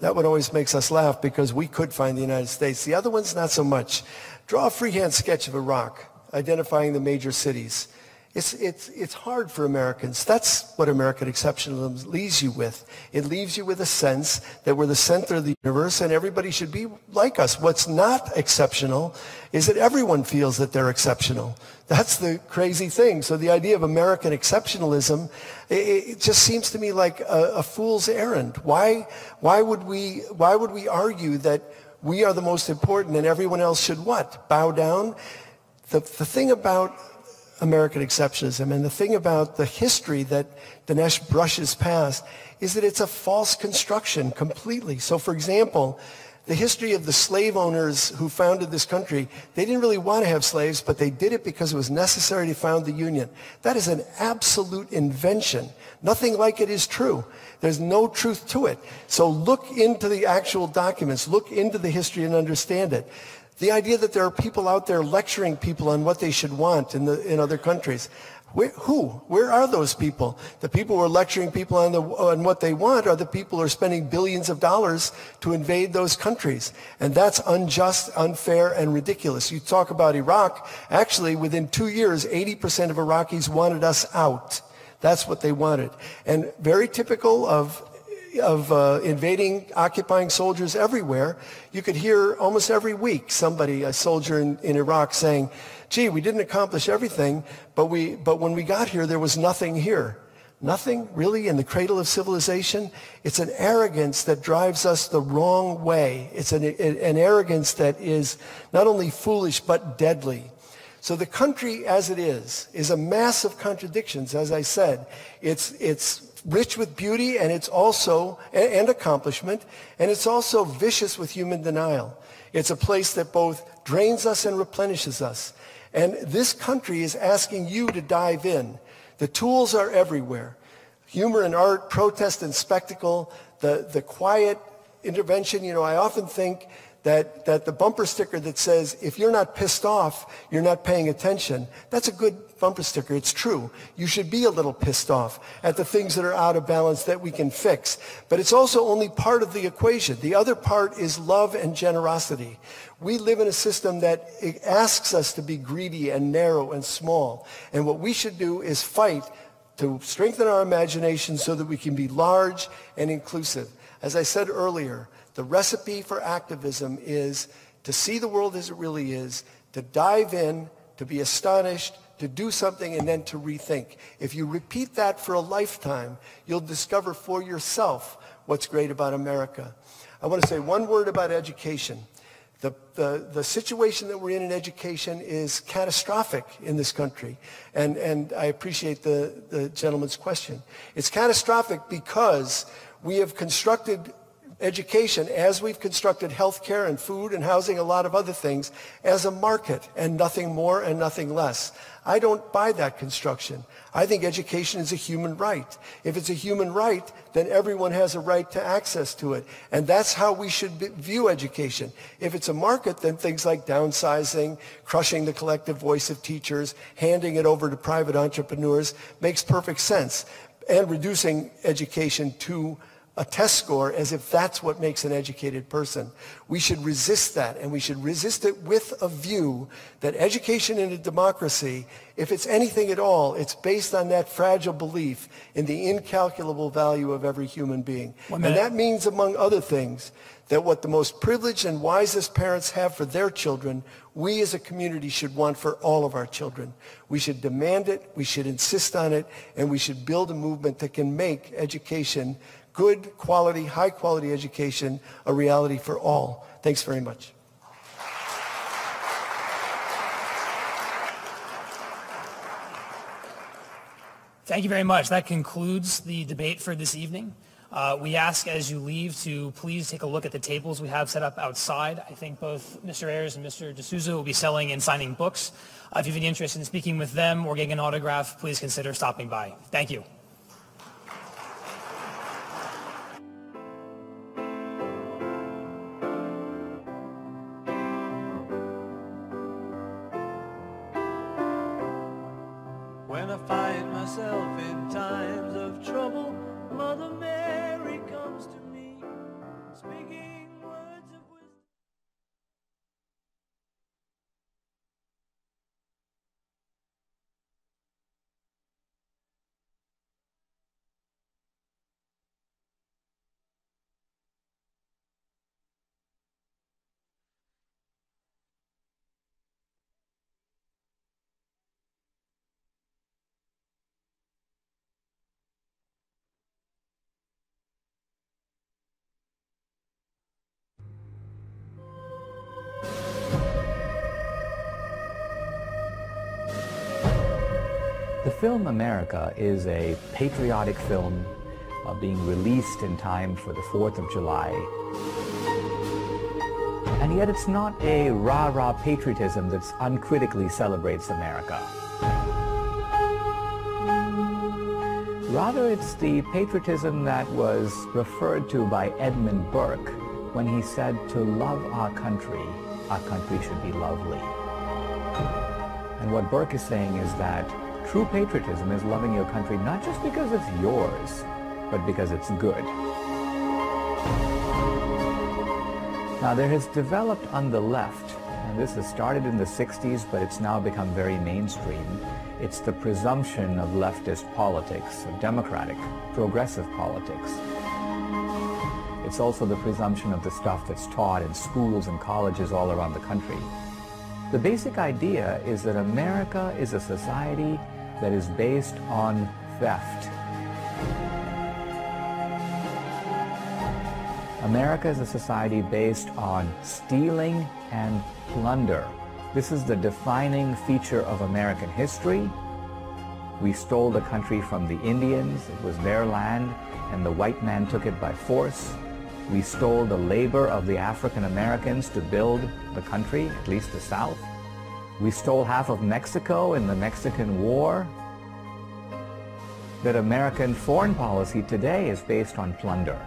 That one always makes us laugh because we could find the United States. The other ones, not so much. Draw a freehand sketch of Iraq, identifying the major cities. It's hard for Americans. That's what American exceptionalism leaves you with. It leaves you with a sense that we're the center of the universe and everybody should be like us. What's not exceptional is that everyone feels that they're exceptional. That's the crazy thing. So the idea of American exceptionalism, it just seems to me like a fool's errand. Why would we argue that we are the most important and everyone else should what? Bow down? The thing about American exceptionalism and the thing about the history that Dinesh brushes past is that it's a false construction completely. So for example, the history of the slave owners who founded this country, they didn't really want to have slaves, but they did it because it was necessary to found the Union. That is an absolute invention. Nothing like it is true. There's no truth to it. So look into the actual documents, look into the history and understand it. The idea that there are people out there lecturing people on what they should want in other countries. Where are those people? The people who are lecturing people on what they want are the people who are spending billions of dollars to invade those countries. And that's unjust, unfair, and ridiculous. You talk about Iraq. Actually, within 2 years, 80% of Iraqis wanted us out. That's what they wanted. And very typical of invading, occupying soldiers everywhere, you could hear almost every week somebody, a soldier in Iraq saying, gee, we didn't accomplish everything, but when we got here, there was nothing here. Nothing, really, in the cradle of civilization? It's an arrogance that drives us the wrong way. It's an arrogance that is not only foolish, but deadly. So the country as it is a mass of contradictions, as I said. It's rich with beauty, and it's also, and accomplishment, and it's also vicious with human denial. It's a place that both drains us and replenishes us. And this country is asking you to dive in. The tools are everywhere. Humor and art, protest and spectacle, the quiet intervention. I often think that the bumper sticker that says, if you're not pissed off, you're not paying attention, that's a good bumper sticker. It's true. You should be a little pissed off at the things that are out of balance that we can fix. But it's also only part of the equation. The other part is love and generosity. We live in a system that asks us to be greedy and narrow and small. And what we should do is fight to strengthen our imagination so that we can be large and inclusive. As I said earlier, the recipe for activism is to see the world as it really is, to dive in, to be astonished, to do something, and then to rethink. If you repeat that for a lifetime, you'll discover for yourself what's great about America. I want to say one word about education. The situation that we're in education is catastrophic in this country. And I appreciate the gentleman's question. It's catastrophic because we have constructed education, as we've constructed healthcare and food and housing, a lot of other things, as a market and nothing more and nothing less. I don't buy that construction. I think education is a human right. If it's a human right, then everyone has a right to access to it. And that's how we should view education. If it's a market, then things like downsizing, crushing the collective voice of teachers, handing it over to private entrepreneurs makes perfect sense. And reducing education to a test score as if that's what makes an educated person. We should resist that, and we should resist it with a view that education in a democracy, if it's anything at all, it's based on that fragile belief in the incalculable value of every human being. And that means, among other things, that what the most privileged and wisest parents have for their children, we as a community should want for all of our children. We should demand it, we should insist on it, and we should build a movement that can make education, good quality, high quality education, a reality for all. Thanks very much. Thank you very much. That concludes the debate for this evening. We ask as you leave to please take a look at the tables we have set up outside. I think both Mr. Ayers and Mr. D'Souza will be selling and signing books. If you have any interest in speaking with them or getting an autograph, please consider stopping by. Thank you. When I find myself in times of trouble, Mother Mary comes to me, speaking words of wisdom. The film America is a patriotic film being released in time for the 4th of July. And yet it's not a rah-rah patriotism that uncritically celebrates America. Rather, it's the patriotism that was referred to by Edmund Burke when he said, to love our country should be lovely. And what Burke is saying is that true patriotism is loving your country not just because it's yours, but because it's good. Now, there has developed on the left, and this has started in the 60s, but it's now become very mainstream. It's the presumption of leftist politics, of democratic, progressive politics. It's also the presumption of the stuff that's taught in schools and colleges all around the country. The basic idea is that America is a society that is based on theft. America is a society based on stealing and plunder. This is the defining feature of American history. We stole the country from the Indians. It was their land, and the white man took it by force. We stole the labor of the African Americans to build the country, at least the South. We stole half of Mexico in the Mexican War. That American foreign policy today is based on plunder.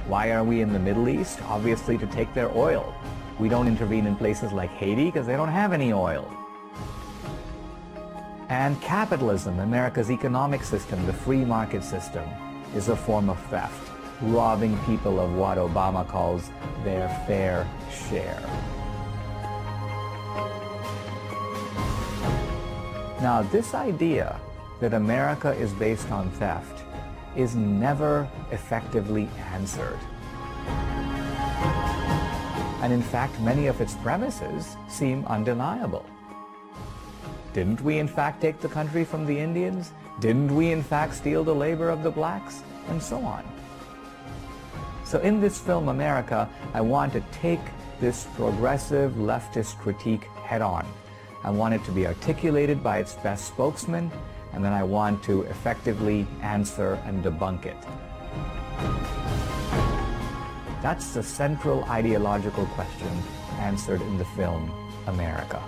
Why are we in the Middle East? Obviously to take their oil. We don't intervene in places like Haiti because they don't have any oil. And capitalism, America's economic system, the free market system, is a form of theft, robbing people of what Obama calls their fair share. Now, this idea that America is based on theft is never effectively answered. And in fact, many of its premises seem undeniable. Didn't we in fact take the country from the Indians? Didn't we in fact steal the labor of the blacks? And so on. So in this film, America, I want to take this progressive leftist critique head on. I want it to be articulated by its best spokesman, and then I want to effectively answer and debunk it. That's the central ideological question answered in the film America.